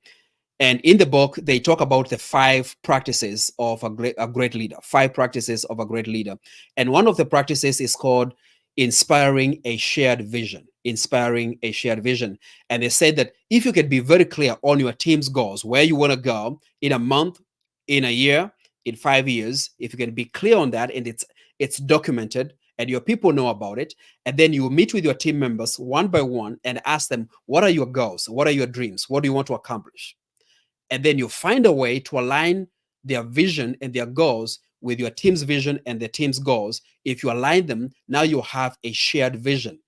S1: And in the book, they talk about the 5 practices of a great leader, 5 practices of a great leader. And one of the practices is called inspiring a shared vision. inspiring a shared vision. And they said that if you can be very clear on your team's goals, where you want to go in a month, in a year, in 5 years, if you can be clear on that and it's documented and your people know about it, and then you meet with your team members one by one and ask them, what are your goals? What are your dreams? What do you want to accomplish? And then you find a way to align their vision and their goals with your team's vision and the team's goals. If you align them, now you have a shared vision.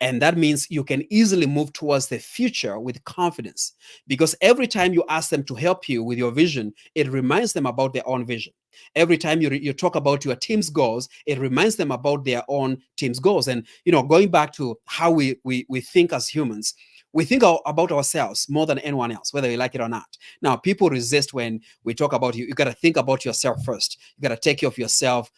S1: And that means you can easily move towards the future with confidence, because every time you ask them to help you with your vision, it reminds them about their own vision. Every time you talk about your team's goals, it reminds them about their own team's goals. And going back to how we think as humans, we think about ourselves more than anyone else, whether you like it or not. Now, people resist when we talk about you. You got to think about yourself first. You got to take care of yourself,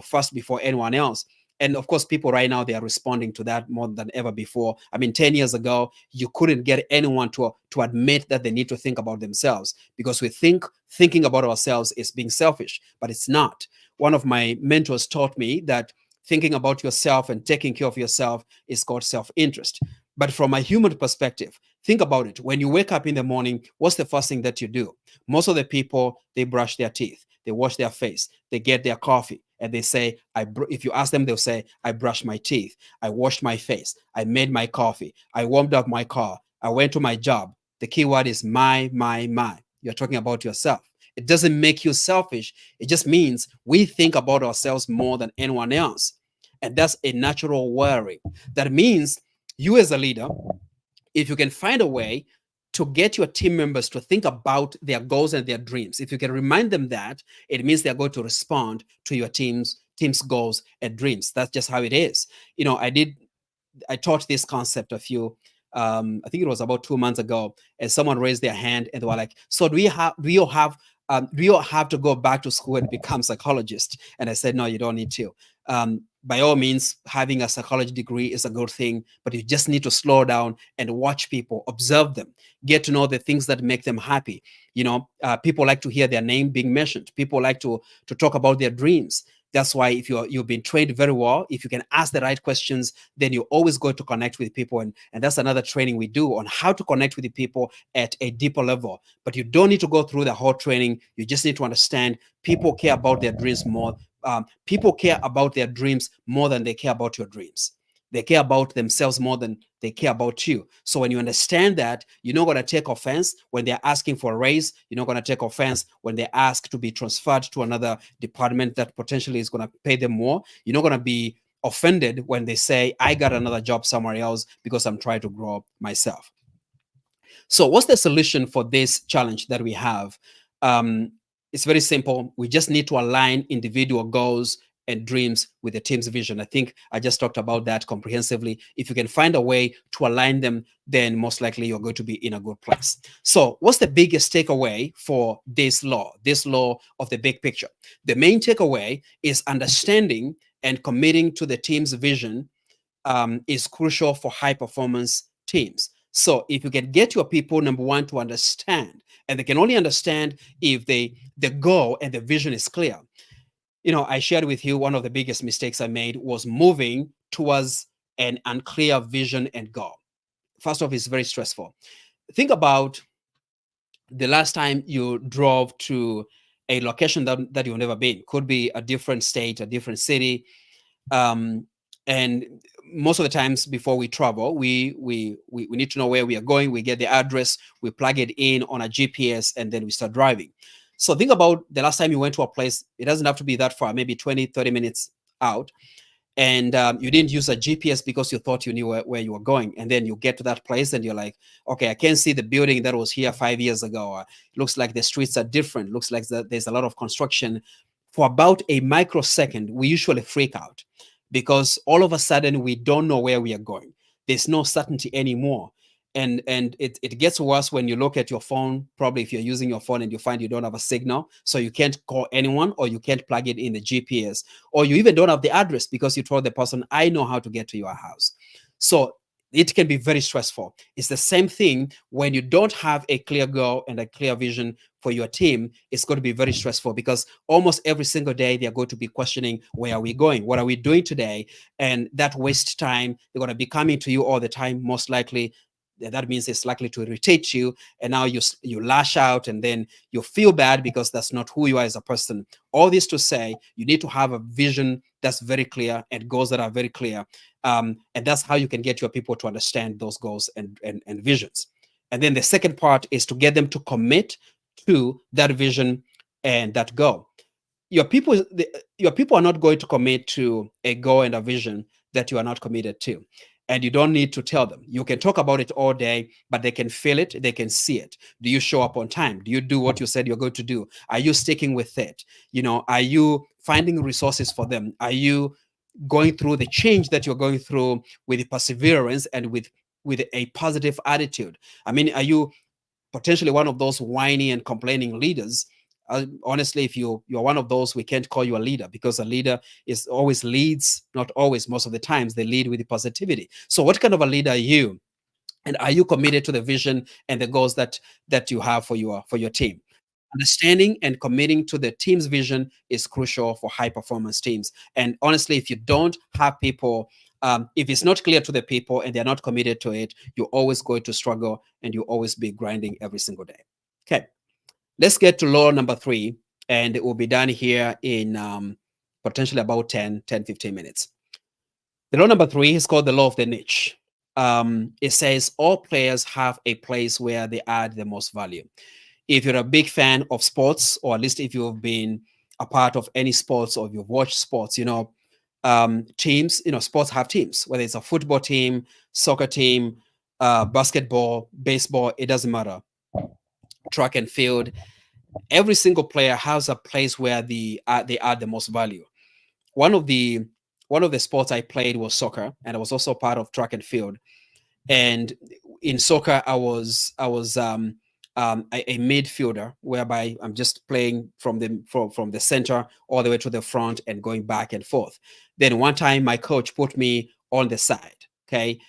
S1: first before anyone else. And of course, people right now, they are responding to that more than ever before. I mean, 10 years ago, you couldn't get anyone to admit that they need to think about themselves, because we think thinking about ourselves is being selfish, but it's not. One of my mentors taught me that thinking about yourself and taking care of yourself is called self-interest. But from a human perspective, think about it. When you wake up in the morning, what's the first thing that you do? Most of the people, they brush their teeth, they wash their face, they get their coffee, and they say, if you ask them, they'll say, I brushed my teeth, I washed my face, I made my coffee, I warmed up my car, I went to my job. The key word is my. You're talking about yourself. It doesn't make you selfish. It just means we think about ourselves more than anyone else. And that's a natural worry. That means you as a leader, if you can find a way to get your team members to think about their goals and their dreams, if you can remind them that, it means they're going to respond to your team's goals and dreams. That's just how it is. I taught this concept a few, I think it was about 2 months ago, and someone raised their hand and they were like, so do you have to go back to school and become psychologist? And I said, no, you don't need to. By all means, having a psychology degree is a good thing, but you just need to slow down and watch people, observe them, get to know the things that make them happy. People like to hear their name being mentioned. People like to talk about their dreams. That's why if you've been trained very well, if you can ask the right questions, then you're always going to connect with people. And that's another training we do on how to connect with the people at a deeper level. But you don't need to go through the whole training. You just need to understand people care about their dreams more. People care about their dreams more than they care about your dreams. They care about themselves more than they care about you. So when you understand that, you're not going to take offense when they're asking for a raise. You're not going to take offense when they ask to be transferred to another department that potentially is going to pay them more. You're not going to be offended when they say, I got another job somewhere else because I'm trying to grow myself. So what's the solution for this challenge that we have? It's very simple. We just need to align individual goals and dreams with the team's vision. I think I just talked about that comprehensively. If you can find a way to align them, then most likely you're going to be in a good place. So what's the biggest takeaway for this law of the big picture? The main takeaway is understanding and committing to the team's vision is crucial for high performance teams. So if you can get your people, number one, to understand, and they can only understand if the goal and the vision is clear. I shared with you one of the biggest mistakes I made was moving towards an unclear vision and goal. First off, it's very stressful. Think about the last time you drove to a location that you've never been. Could be a different state, a different city. And most of the times before we travel, we need to know where we are going. We get the address, we plug it in on a GPS, and then we start driving. So think about the last time you went to a place. It doesn't have to be that far, maybe 20, 30 minutes out. And you didn't use a GPS because you thought you knew where you were going. And then you get to that place and you're like, okay, I can't see the building that was here 5 years ago. It looks like the streets are different. Looks like there's a lot of construction. For about a microsecond, we usually freak out because all of a sudden we don't know where we are going. There's no certainty anymore. And it gets worse when you look at your phone, probably if you're using your phone and you find you don't have a signal, so you can't call anyone, or you can't plug it in the GPS, or you even don't have the address because you told the person, I know how to get to your house. So it can be very stressful. It's the same thing when you don't have a clear goal and a clear vision for your team. It's going to be very stressful because almost every single day they're going to be questioning, where are we going? What are we doing today? And that waste time. They're going to be coming to you all the time, most likely. That means it's likely to irritate you, and now you lash out, and then you feel bad because that's not who you are as a person. All this to say, you need to have a vision that's very clear and goals that are very clear, and that's how you can get your people to understand those goals and visions. And then the second part is to get them to commit to that vision and that goal. Your people, your people are not going to commit to a goal and a vision that you are not committed to. And you don't need to tell them. You can talk about it all day, but they can feel it, they can see it. Do you show up on time? Do you do what you said you're going to do? Are you sticking with it? Are you finding resources for them? Are you going through the change that you're going through with perseverance and with a positive attitude? I mean, are you potentially one of those whiny and complaining leaders? Honestly, if you're one of those, we can't call you a leader, because a leader is always leads, not always, most of the times they lead with the positivity. So what kind of a leader are you? And are you committed to the vision and the goals that you have for your team? Understanding and committing to the team's vision is crucial for high performance teams. And honestly, if you don't have people, if it's not clear to the people and they're not committed to it, you're always going to struggle and you'll always be grinding every single day. Okay, let's get to law number 3, and it will be done here in potentially about 15 minutes. The law number 3 is called the law of the niche. It says all players have a place where they add the most value. If you're a big fan of sports, or at least if you've been a part of any sports or you've watched sports, teams, sports have teams, whether it's a football team, soccer team, basketball, baseball, it doesn't matter. Track and field, every single player has a place where they add the most value. One of the one of the sports I played was soccer, and I was also part of track and field. And in soccer, I was a midfielder, whereby I'm just playing from the center all the way to the front and going back and forth. Then one time, my coach put me on the side, okay,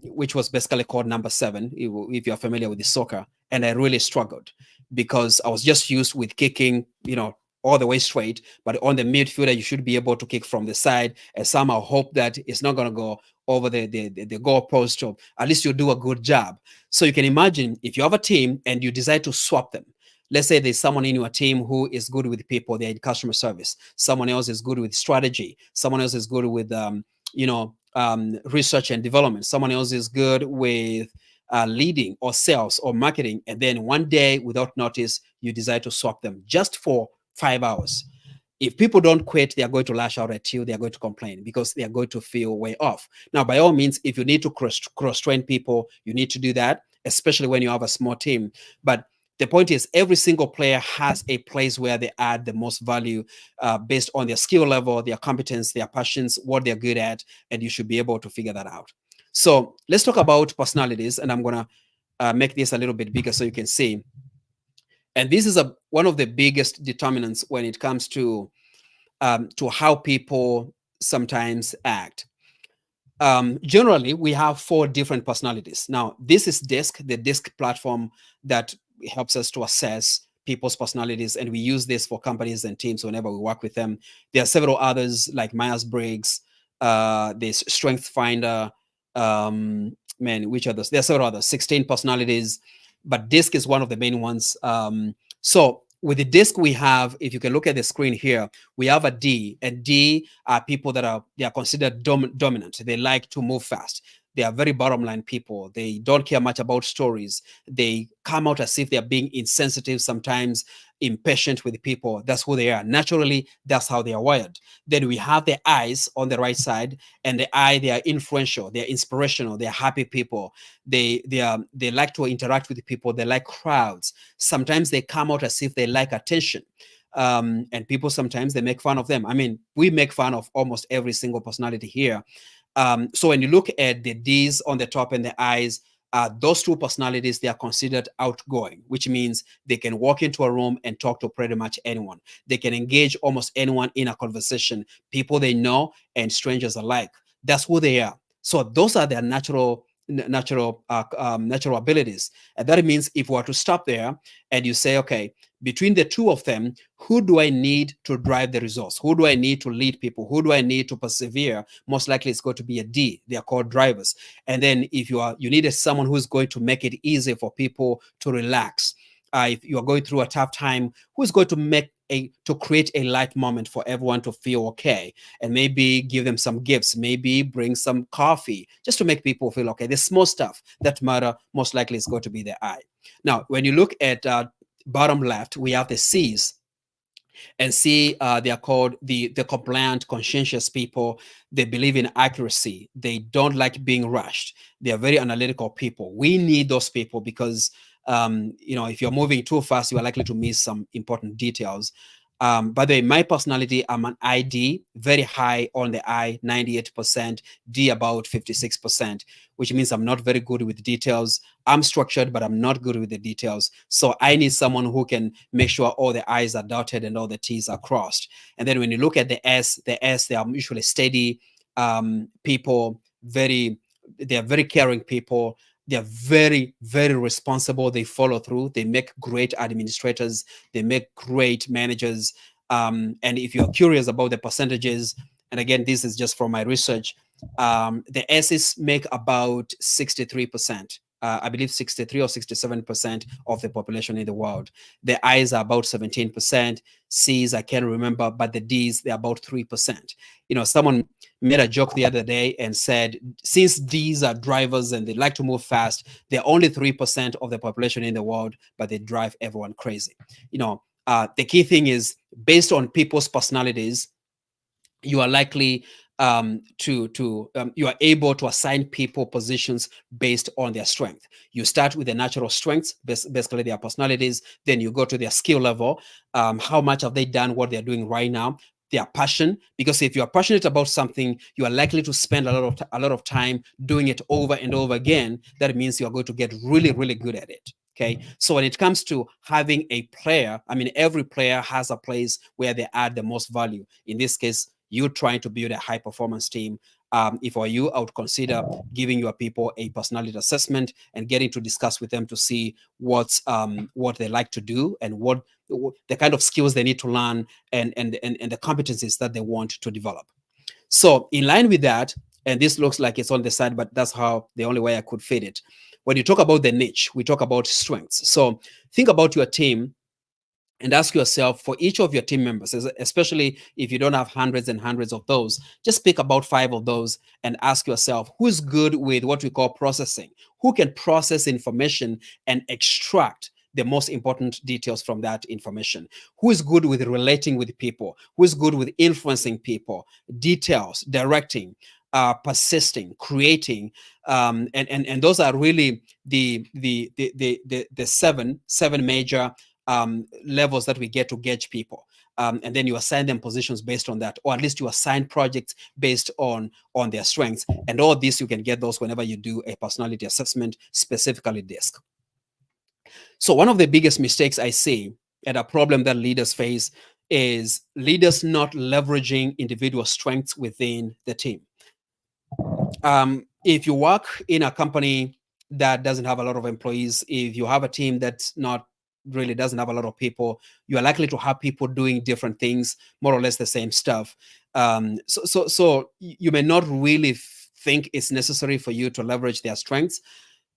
S1: which was basically called number 7, if you're familiar with the soccer. And I really struggled because I was just used with kicking, all the way straight. But on the midfielder, you should be able to kick from the side and somehow hope that it's not going to go over the goal post, or at least you do a good job. So you can imagine if you have a team and you decide to swap them. Let's say there's someone in your team who is good with people, they're in customer service. Someone else is good with strategy. Someone else is good with research and development. Someone else is good with leading or sales or marketing. And then one day, without notice, you decide to swap them just for 5 hours. If people don't quit, they are going to lash out at you. They are going to complain because they are going to feel way off. Now, by all means, if you need to cross-train people, you need to do that, especially when you have a small team. But the point is, every single player has a place where they add the most value based on their skill level, their competence, their passions, what they're good at, and you should be able to figure that out. So let's talk about personalities, and I'm going to make this a little bit bigger so you can see. And this is one of the biggest determinants when it comes to how people sometimes act. Generally, we have 4 different personalities. Now, this is DISC, the DISC platform that helps us to assess people's personalities, and we use this for companies and teams whenever we work with them. There are several others like Myers-Briggs, there's Strength Finder, which others? There are several others, 16 personalities, but DISC is one of the main ones. So with the DISC, we have, if you can look at the screen here, we have a D, and D are people that are considered dominant. They like to move fast. They are very bottom line people. They don't care much about stories. They come out as if they're being insensitive, sometimes impatient with people. That's who they are. Naturally, that's how they are wired. Then we have the I's on the right side, and the I, they are influential, they're inspirational, they're happy people. They like to interact with people. They like crowds. Sometimes they come out as if they like attention. And people sometimes they make fun of them. I mean, we make fun of almost every single personality here. So when you look at the D's on the top and the I's, those 2 personalities, they are considered outgoing, which means they can walk into a room and talk to pretty much anyone. They can engage almost anyone in a conversation, people they know and strangers alike. That's who they are. So those are their natural abilities. And that means if we were to stop there and you say, okay, between the two of them, who do I need to drive the results? Who do I need to lead people? Who do I need to persevere? Most likely it's going to be a D. They are called drivers. And then if you needed someone who's going to make it easy for people to relax. If you are going through a tough time, who's going to create a light moment for everyone to feel okay, and maybe give them some gifts, maybe bring some coffee, just to make people feel okay. The small stuff that matter most likely is going to be the I. Now, when you look at bottom left, we have the C's. And C, they are called the compliant, conscientious people. They believe in accuracy. They don't like being rushed. They are very analytical people. We need those people because if you're moving too fast, you are likely to miss some important details. By the way, my personality, I'm an ID, very high on the I, 98%, D about 56%, which means I'm not very good with details. I'm structured, but I'm not good with the details. So I need someone who can make sure all the I's are dotted and all the T's are crossed. And then when you look at the S, they are usually steady people, they are very caring people. They are very, very responsible. They follow through. They make great administrators. They make great managers. And if you're curious about the percentages, and again, this is just from my research, the S's make about 63%. I believe 63 or 67% of the population in the world. The I's are about 17%. C's, I can't remember, but the D's, they're about 3%. Someone made a joke the other day and said, since D's are drivers and they like to move fast, they're only 3% of the population in the world, but they drive everyone crazy. The key thing is, based on people's personalities, you are likely you are able to assign people positions based on their strength. You start with the natural strengths, basically their personalities. Then you go to their skill level. How much have they done what they're doing right now? Their passion, because if you are passionate about something, you are likely to spend a lot of time doing it over and over again. That means you are going to get really, really good at it. Okay, so when it comes to having a player, I mean, every player has a place where they add the most value. In this case, you trying to build a high performance team. If I were you, I would consider giving your people a personality assessment and getting to discuss with them to see what they like to do and what the kind of skills they need to learn and the competencies that they want to develop. So in line with that, and this looks like it's on the side, but that's how the only way I could fit it. When you talk about the niche, we talk about strengths. So think about your team and ask yourself, for each of your team members, especially if you don't have hundreds and hundreds of those, just pick about 5 of those and ask yourself, who's good with what we call processing? Who can process information and extract the most important details from that information? Who is good with relating with people? Who is good with influencing people? Details, directing, persisting, creating, and those are really the seven major levels that we get to gauge people. And then you assign them positions based on that, or at least you assign projects based on their strengths. And all this, you can get those whenever you do a personality assessment, specifically DISC. So one of the biggest mistakes I see and a problem that leaders face is leaders not leveraging individual strengths within the team. If you work in a company that doesn't have a lot of employees, if you have a team that's not really doesn't have a lot of people, you are likely to have people doing different things, more or less the same stuff. So you may not really think it's necessary for you to leverage their strengths.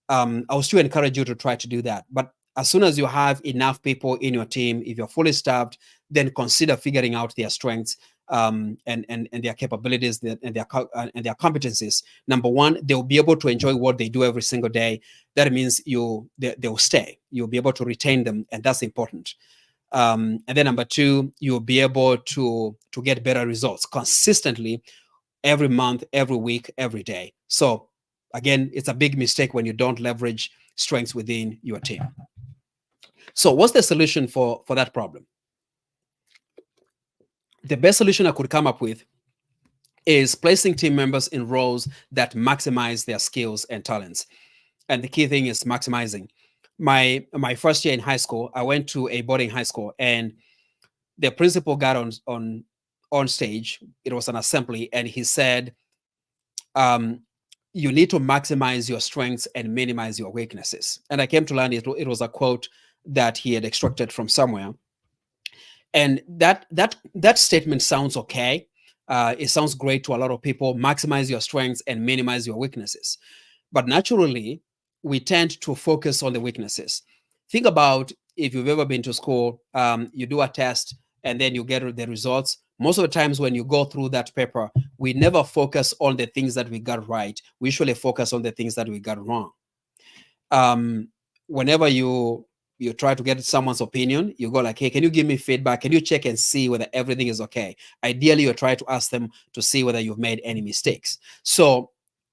S1: I will still encourage you to try to do that. But as soon as you have enough people in your team, if you're fully staffed, then consider figuring out their strengths and their capabilities and their competencies. Number one, they'll be able to enjoy what they do every single day. That means they'll stay. You'll be able to retain them, and that's important. And then number two, you'll be able to get better results consistently every month, every week, every day. So again, it's a big mistake when you don't leverage strengths within your team. So what's the solution for that problem? The best solution I could come up with is placing team members in roles that maximize their skills and talents. And the key thing is maximizing. My first year in high school, I went to a boarding high school, and the principal got on stage. It was an assembly, and he said, you need to maximize your strengths and minimize your weaknesses. And I came to learn it was a quote that he had extracted from somewhere, and that statement sounds okay. It sounds great to a lot of people. Maximize your strengths and minimize your weaknesses. But naturally, we tend to focus on the weaknesses. Think about if you've ever been to school, you do a test and then you get the results. Most of the times when you go through that paper, we never focus on the things that we got right. We usually focus on the things that we got wrong. um, Whenever you try to get someone's opinion, you go like, hey, can you give me feedback? Can you check and see whether everything is okay? Ideally, you try to ask them to see whether you've made any mistakes. So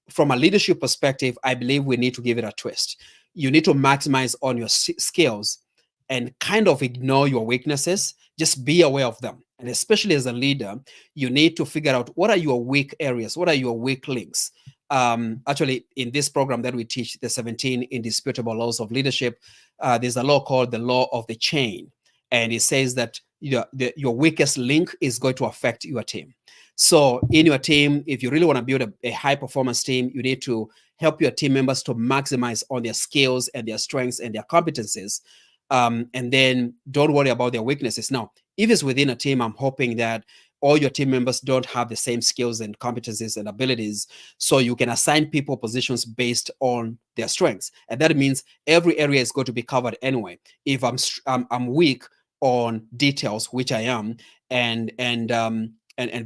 S1: from a leadership perspective, I believe we need to give it a twist. You need to maximize on your skills and kind of ignore your weaknesses. Just be aware of them. And especially as a leader, you need to figure out what are your weak areas, what are your weak links. Actually, in this program that we teach, the 17 indisputable laws of leadership, there's a law called the law of the chain. And it says that your weakest link is going to affect your team. So in your team, if you really want to build a high performance team, you need to help your team members to maximize on their skills and their strengths and their competencies. And then don't worry about their weaknesses. Now, if it's within a team, I'm hoping that all your team members don't have the same skills and competencies and abilities. So you can assign people positions based on their strengths. And that means every area is going to be covered anyway. If I'm weak on details, which I am, and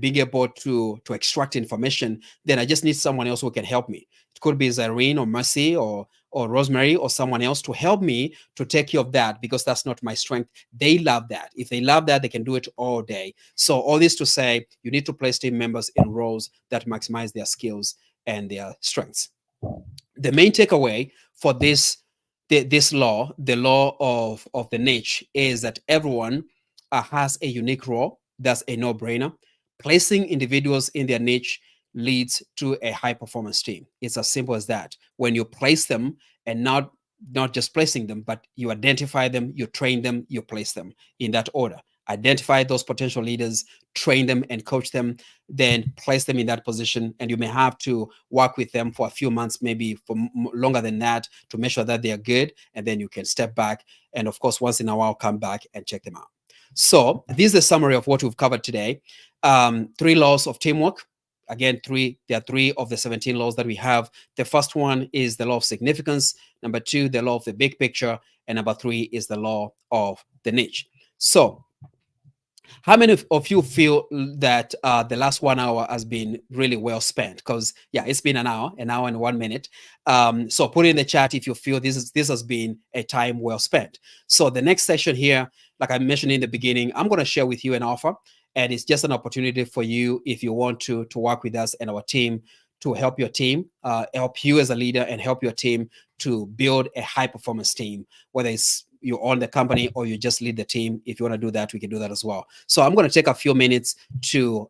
S1: being able to extract information, then I just need someone else who can help me. It could be Zyrene or Mercy or Rosemary or someone else to help me to take care of that, because that's not my strength. They love that. If they love that, they can do it all day. So all this to say, you need to place team members in roles that maximize their skills and their strengths. The main takeaway for this law, the law of the niche, is that everyone has a unique role. That's a no-brainer. Placing individuals in their niche leads to a high performance team. It's as simple as that. When you place them, and not just placing them, but you identify them, you train them, you place them in that order. Identify those potential leaders, train them and coach them, then place them in that position. And you may have to work with them for a few months, maybe for longer than that, to make sure that they are good. And then you can step back. And of course, once in a while, come back and check them out. So this is a summary of what we've covered today. 3 laws of teamwork. Again, there are 3 of the 17 laws that we have. The first one is the law of significance. Number 2, the law of the big picture. And number 3 is the law of the niche. So how many of you feel that the last 1 hour has been really well spent? Because yeah, it's been an hour and 1 minute. So put in the chat if you feel this has been a time well spent. So the next session here, like I mentioned in the beginning, I'm going to share with you an offer, and it's just an opportunity for you, if you want to work with us and our team, to help your team, help you as a leader, and help your team to build a high performance team, whether it's you own the company or you just lead the team. If you want to do that, we can do that as well. So I'm going to take a few minutes to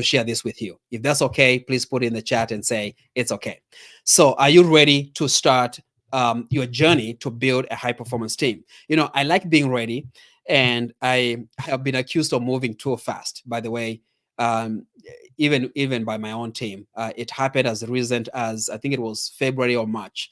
S1: share this with you. If that's okay, please put in the chat and say it's okay. So are you ready to start your journey to build a high performance team? You know, I like being ready, and I have been accused of moving too fast, by the way. Even by my own team. It happened as recent as, I think it was February or March.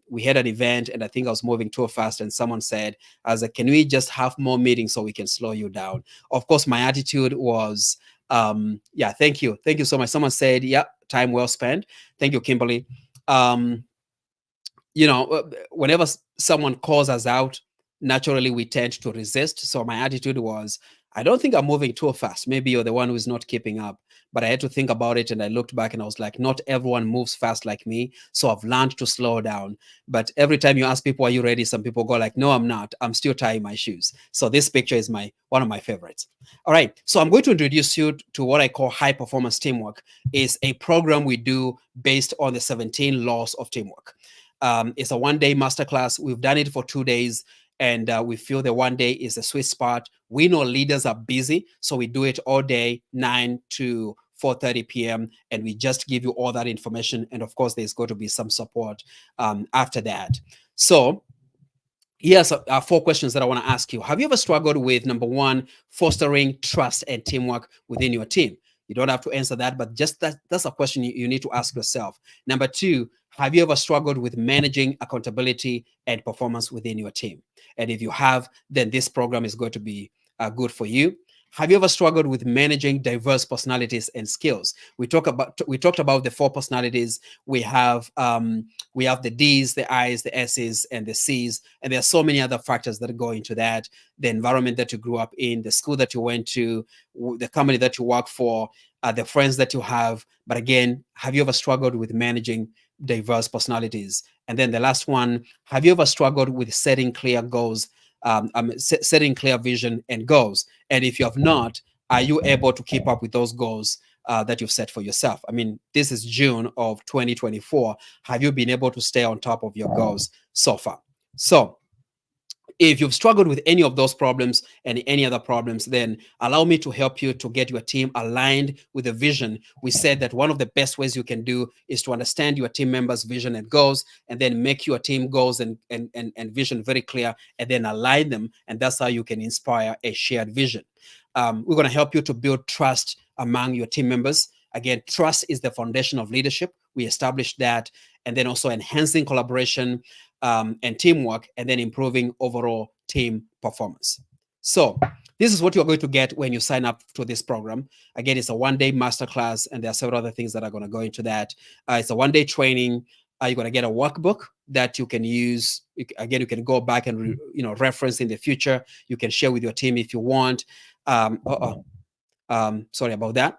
S1: We had an event, and I think I was moving too fast, and someone said, I was like, can we just have more meetings so we can slow you down? Of course, my attitude was, yeah, thank you so much. Someone said, yeah, time well spent. Thank you, Kimberly. You know, whenever someone calls us out, naturally we tend to resist. So my attitude was, I don't think I'm moving too fast. Maybe you're the one who's not keeping up. But I had to think about it, and I looked back and I was like, not everyone moves fast like me. So I've learned to slow down. But every time you ask people, are you ready? Some people go like, no, I'm not. I'm still tying my shoes. So this picture is one of my favorites. All right. So I'm going to introduce you to what I call high performance teamwork. It's a program we do based on the 17 laws of teamwork. It's a 1-day masterclass. We've done it for 2 days. And we feel that 1 day is a sweet spot. We know leaders are busy, so we do it all day, 9 to 4:30 p.m., and we just give you all that information. And of course, there's going to be some support after that. So here's 4 questions that I want to ask you. Have you ever struggled with, number 1, fostering trust and teamwork within your team? You don't have to answer that, but just that's a question you need to ask yourself. Number two, have you ever struggled with managing accountability and performance within your team? And if you have, then this program is going to be good for you. Have you ever struggled with managing diverse personalities and skills? We talked about the four personalities. We have the D's, the I's, the S's, and the C's, and there are so many other factors that go into that. The environment that you grew up in, the school that you went to, the company that you work for, the friends that you have. But again, have you ever struggled with managing diverse personalities? And then the last one, have you ever struggled with setting clear goals, setting clear vision and goals? And if you have not, are you able to keep up with those goals that you've set for yourself? I mean, this is June of 2024. Have you been able to stay on top of your goals so far? So, if you've struggled with any of those problems and any other problems, then allow me to help you to get your team aligned with the vision. We said that one of the best ways you can do is to understand your team members' vision and goals, and then make your team goals and vision very clear, and then align them. And that's how you can inspire a shared vision. We're going to help you to build trust among your team members. Again, trust is the foundation of leadership. We established that. And then also enhancing collaboration and teamwork, and then improving overall team performance. So this is what you're going to get when you sign up to this program. Again, it's a one-day masterclass, and there are several other things that are going to go into that. It's a one-day training. You're going to get a workbook that you can use. Again, you can go back and reference in the future. You can share with your team if you want. Sorry about that.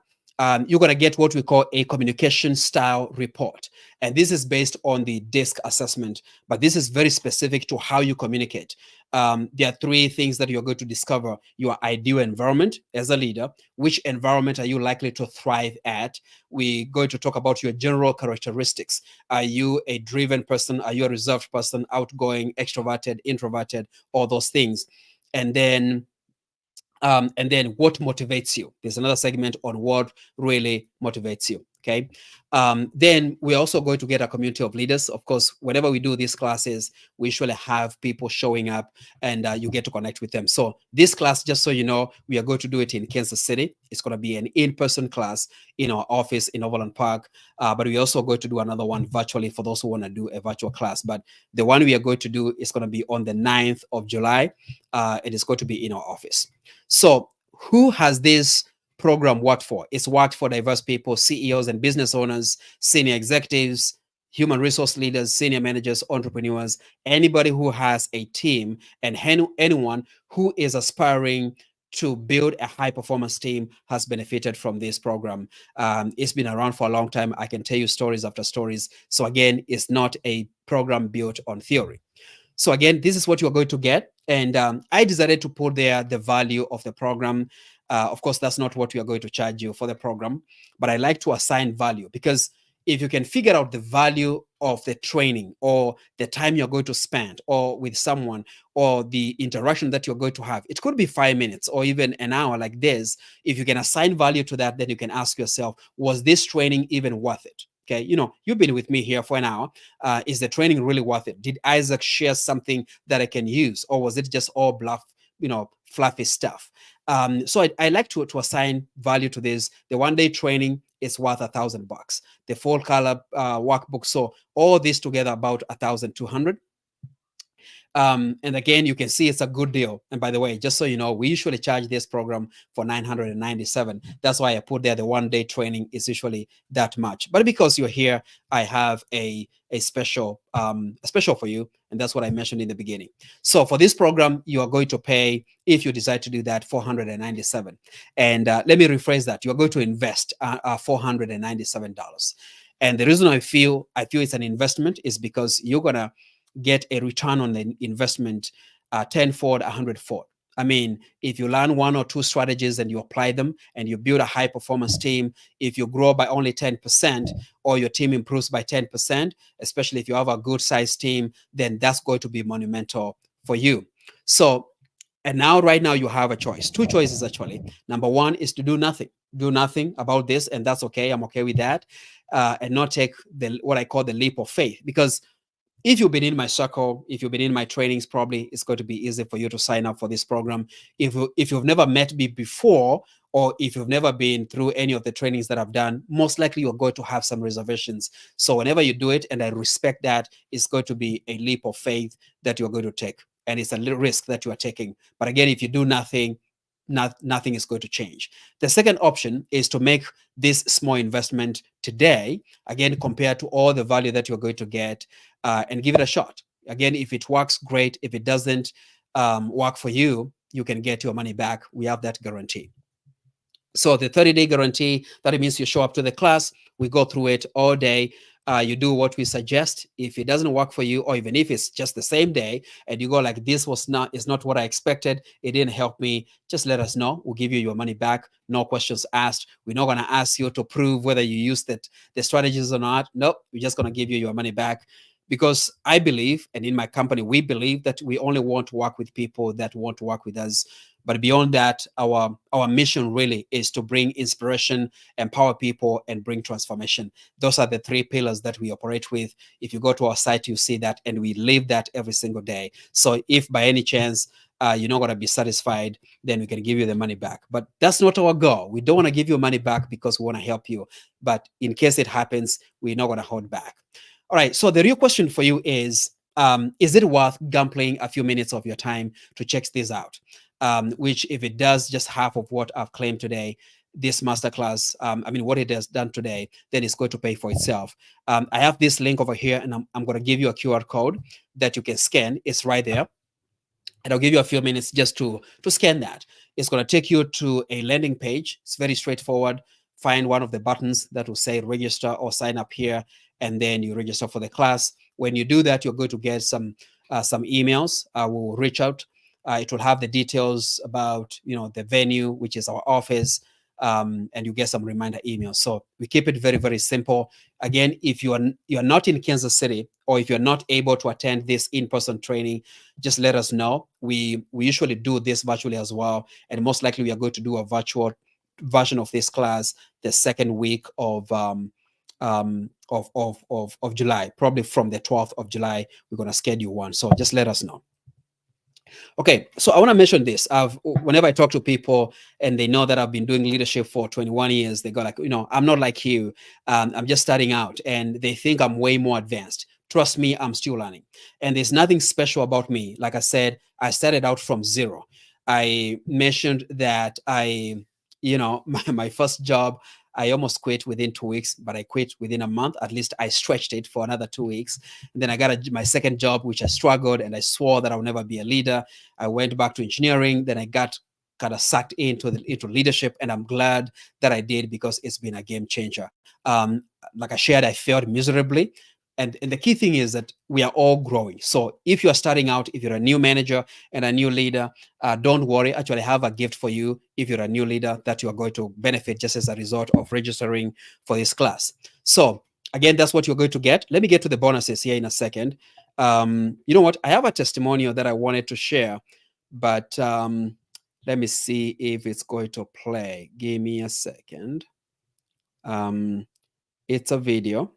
S1: You're going to get what we call a communication style report. And this is based on the DISC assessment, but this is very specific to how you communicate. There are three things that you're going to discover: your ideal environment as a leader. Which environment are you likely to thrive at? We're going to talk about your general characteristics. Are you a driven person? Are you a reserved person, outgoing, extroverted, introverted, all those things? And then what motivates you. There's another segment on what really motivates you. Okay. Then we're also going to get a community of leaders. Of course, whenever we do these classes, we usually have people showing up, and you get to connect with them. So this class, just so you know, we are going to do it in Kansas City. It's going to be an in-person class in our office in Overland Park. But we're also going to do another one virtually for those who want to do a virtual class. But the one we are going to do is going to be on the 9th of July. It is going to be in our office. So who has this program worked for? It's worked for diverse people, CEOs and business owners, senior executives, human resource leaders, senior managers, entrepreneurs, anybody who has a team, and anyone who is aspiring to build a high performance team has benefited from this program. It's been around for a long time. I can tell you stories after stories. So again, it's not a program built on theory. So again, this is what you're going to get. And I decided to put there the value of the program. Of course, that's not what we are going to charge you for the program, but I like to assign value, because if you can figure out the value of the training, or the time you're going to spend, or with someone, or the interaction that you're going to have, it could be 5 minutes or even an hour like this. If you can assign value to that, then you can ask yourself, was this training even worth it? Okay, you've been with me here for an hour. Is the training really worth it? Did Isaac share something that I can use, or was it just all bluff, fluffy stuff? So I like to assign value to this. The one-day training is worth $1,000. The full color workbook, so all this together about 1,200. And again, you can see it's a good deal. And by the way, just so you know, we usually charge this program for $997. That's why I put there the one-day training is usually that much. But because you're here, I have a special for you, and that's what I mentioned in the beginning. So for this program, you are going to pay, if you decide to do that, $497. And let me rephrase that: you are going to invest $497. And the reason I feel it's an investment is because you're gonna get a return on the investment, tenfold, 100-fold. I mean, if you learn one or two strategies and you apply them and you build a high performance team, if you grow by only 10%, or your team improves by 10%, especially if you have a good sized team, then that's going to be monumental for you. So, and now, right now, you have a choice, two choices actually. Number one is to do nothing about this, and that's okay. I'm okay with that, and not take what I call the leap of faith, because if you've been in my circle, if you've been in my trainings, probably it's going to be easy for you to sign up for this program. If you've never met me before, or if you've never been through any of the trainings that I've done, most likely you're going to have some reservations. So whenever you do it, and I respect that, it's going to be a leap of faith that you're going to take. And it's a little risk that you are taking. But again, if you do nothing, nothing is going to change. The second option is to make this small investment today, again, compared to all the value that you're going to get, and give it a shot. Again, if it works, great. If it doesn't work for you, you can get your money back. We have that guarantee. So the 30-day guarantee, that means you show up to the class, we go through it all day. You do what we suggest. If it doesn't work for you, or even if it's just the same day and you go like, this is not what I expected, it didn't help me, just let us know. We'll give you your money back. No questions asked. We're not going to ask you to prove whether you used the strategies or not. Nope. We're just going to give you your money back, because I believe, and in my company, we believe that we only want to work with people that want to work with us. But beyond that, our mission really is to bring inspiration, empower people, and bring transformation. Those are the three pillars that we operate with. If you go to our site, you see that, and we live that every single day. So if by any chance you're not going to be satisfied, then we can give you the money back. But that's not our goal. We don't want to give you money back because we want to help you. But in case it happens, we're not going to hold back. All right. So the real question for you is it worth gambling a few minutes of your time to check this out? Which, if it does just half of what I've claimed today, this masterclass, what it has done today, then it's going to pay for itself. I have this link over here, and I'm going to give you a QR code that you can scan. It's right there. And I'll give you a few minutes just to scan that. It's going to take you to a landing page. It's very straightforward. Find one of the buttons that will say register or sign up here, and then you register for the class. When you do that, you're going to get some emails. We'll reach out. It will have the details about the venue, which is our office, and you get some reminder emails. So we keep it very, very simple. Again, if you're not in Kansas City, or if you're not able to attend this in-person training, just let us know. We usually do this virtually as well, and most likely we are going to do a virtual version of this class the second week of July, probably from the 12th of July. We're going to schedule one, so just let us know. Okay, so I want to mention this. Whenever I talk to people and they know that I've been doing leadership for 21 years, they go like, I'm not like you. I'm just starting out, and they think I'm way more advanced. Trust me, I'm still learning. And there's nothing special about me. Like I said, I started out from zero. I mentioned that my first job, I almost quit within 2 weeks, but I quit within a month. At least I stretched it for another 2 weeks. And then I got my second job, which I struggled, and I swore that I would never be a leader. I went back to engineering. Then I got kind of sucked into leadership, and I'm glad that I did, because it's been a game changer. Like I shared, I failed miserably. And the key thing is that we are all growing. So if you're starting out, if you're a new manager and a new leader, don't worry. Actually, I have a gift for you if you're a new leader that you are going to benefit just as a result of registering for this class. So again, that's what you're going to get. Let me get to the bonuses here in a second. You know what? I have a testimonial that I wanted to share, but let me see if it's going to play. Give me a second. It's a video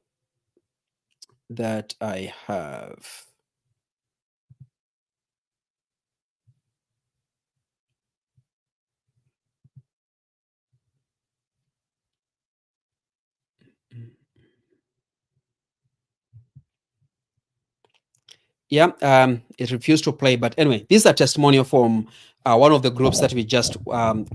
S1: that I have. Yeah, it refused to play. But anyway, this is a testimonial from one of the groups that we just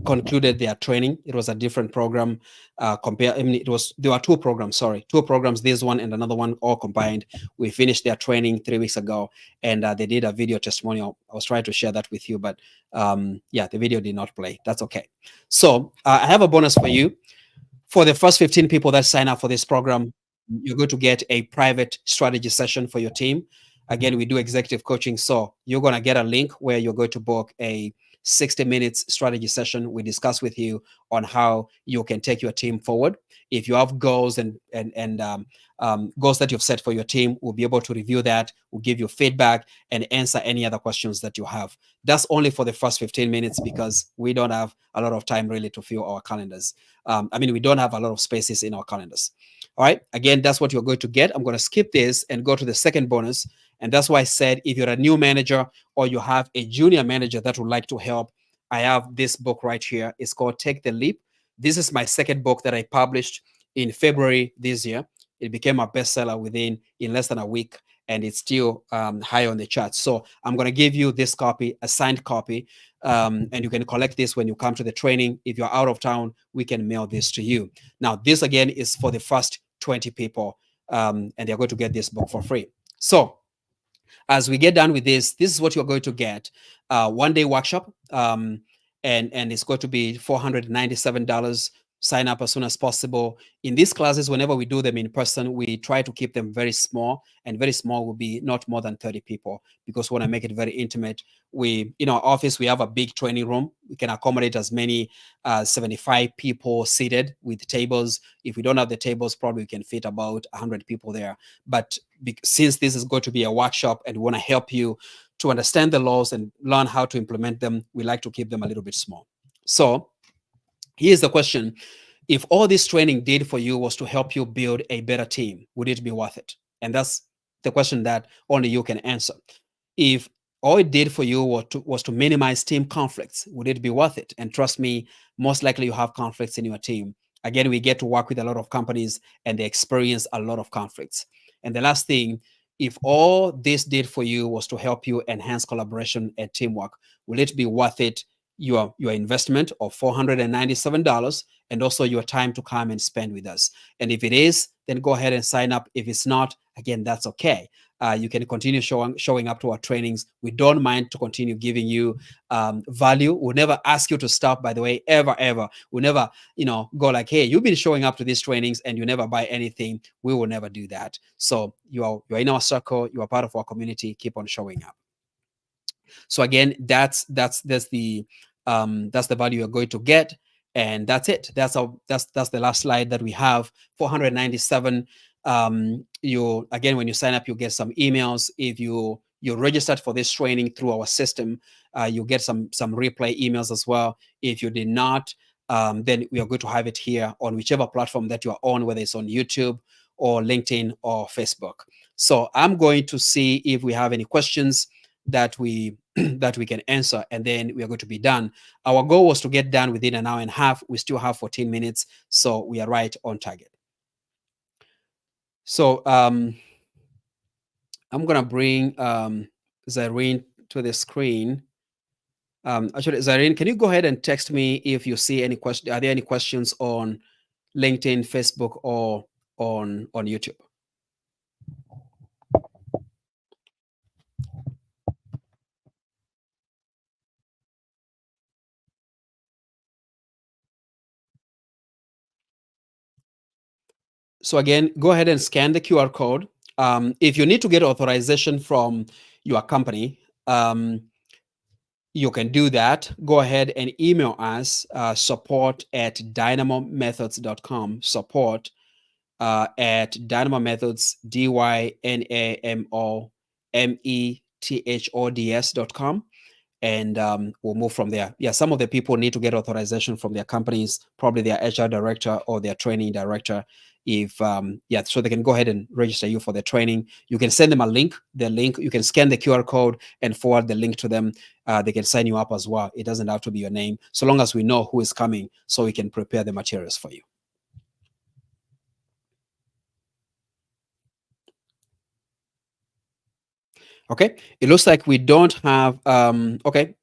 S1: concluded their training. It was a different program. There were two programs. Sorry, two programs. This one and another one, all combined. We finished their training 3 weeks ago, and they did a video testimonial. I was trying to share that with you, but yeah, the video did not play. That's okay. So I have a bonus for you. For the first 15 people that sign up for this program, you're going to get a private strategy session for your team. Again, we do executive coaching. So you're going to get a link where you're going to book a 60 minutes strategy session. We discuss with you on how you can take your team forward. If you have goals and goals that you've set for your team, we'll be able to review that. We'll give you feedback and answer any other questions that you have. That's only for the first 15 minutes, because we don't have a lot of time really to fill our calendars. We don't have a lot of spaces in our calendars. All right. Again, that's what you're going to get. I'm going to skip this and go to the second bonus. And that's why I said, if you're a new manager or you have a junior manager that would like to help, I have this book right here. It's called Take the Leap. This is my second book that I published in February this year. It became a bestseller within in less than a week, and it's still high on the charts. So I'm going to give you this copy, a signed copy, and you can collect this when you come to the training. If you're out of town, we can mail this to you. Now, this again is for the first 20 people, and they're going to get this book for free. So as we get done with this is what you're going to get. One day workshop, and it's going to be $497. Sign up as soon as possible. In these classes, whenever we do them in person, we try to keep them very small, and very small will be not more than 30 people, because we want to make it very intimate. We, in our office, we have a big training room. We can accommodate as many 75 people seated with tables. If we don't have the tables, probably we can fit about 100 people there. But since this is going to be a workshop and we want to help you to understand the laws and learn how to implement them, we like to keep them a little bit small. So here's the question. If all this training did for you was to help you build a better team, would it be worth it? And that's the question that only you can answer. If all it did for you was to minimize team conflicts, would it be worth it? And trust me, most likely you have conflicts in your team. Again, we get to work with a lot of companies and they experience a lot of conflicts. And the last thing, if all this did for you was to help you enhance collaboration and teamwork, will it be worth it? Your investment of $497 and also your time to come and spend with us. And if it is, then go ahead and sign up. If it's not, again, that's okay. You can continue showing up to our trainings. We don't mind to continue giving you value. We'll never ask you to stop, by the way, ever. We'll never, go like, hey, you've been showing up to these trainings and you never buy anything. We will never do that. So you're in our circle. You are part of our community. Keep on showing up. So again, that's the value you're going to get, and that's it. That's the last slide that we have. 497. You again, when you sign up, you get some emails. If you're registered for this training through our system, you get some replay emails as well. If you did not, then we are going to have it here on whichever platform that you are on, whether it's on YouTube or LinkedIn or Facebook. So I'm going to see if we have any questions that we can answer, and then we are going to be done. Our goal was to get done within an hour and a half. We still have 14 minutes, so we are right on target. So I'm gonna bring Zareen to the screen. Actually, Zareen, can you go ahead and text me if you see any question? Are there any questions on LinkedIn, Facebook, or on YouTube? So again, go ahead and scan the QR code. If you need to get authorization from your company, you can do that. Go ahead and email us, support@dynamomethods.com, support@dynamomethods, dynamomethods.com, and we'll move from there. Yeah, some of the people need to get authorization from their companies, probably their HR director or their training director. If so they can go ahead and register you for the training. You can send them a link. The link, you can scan the QR code and forward the link to them. They can sign you up as well. It doesn't have to be your name, so long as we know who is coming, so we can prepare the materials for you. Okay, it looks like we don't have okay,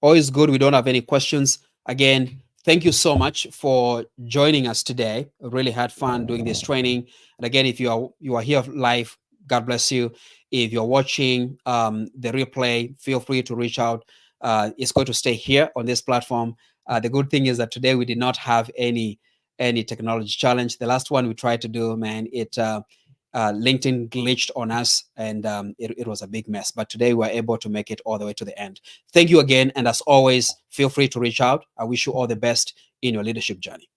S1: all is good. We don't have any questions. Again, thank you so much for joining us today. I really had fun doing this training. And again, if you are here live, God bless you. If you're watching the replay, feel free to reach out. It's going to stay here on this platform. The good thing is that today we did not have any technology challenge. The last one we tried to do, man, LinkedIn glitched on us, and it was a big mess. But today we were able to make it all the way to the end. Thank you again. And as always, feel free to reach out. I wish you all the best in your leadership journey.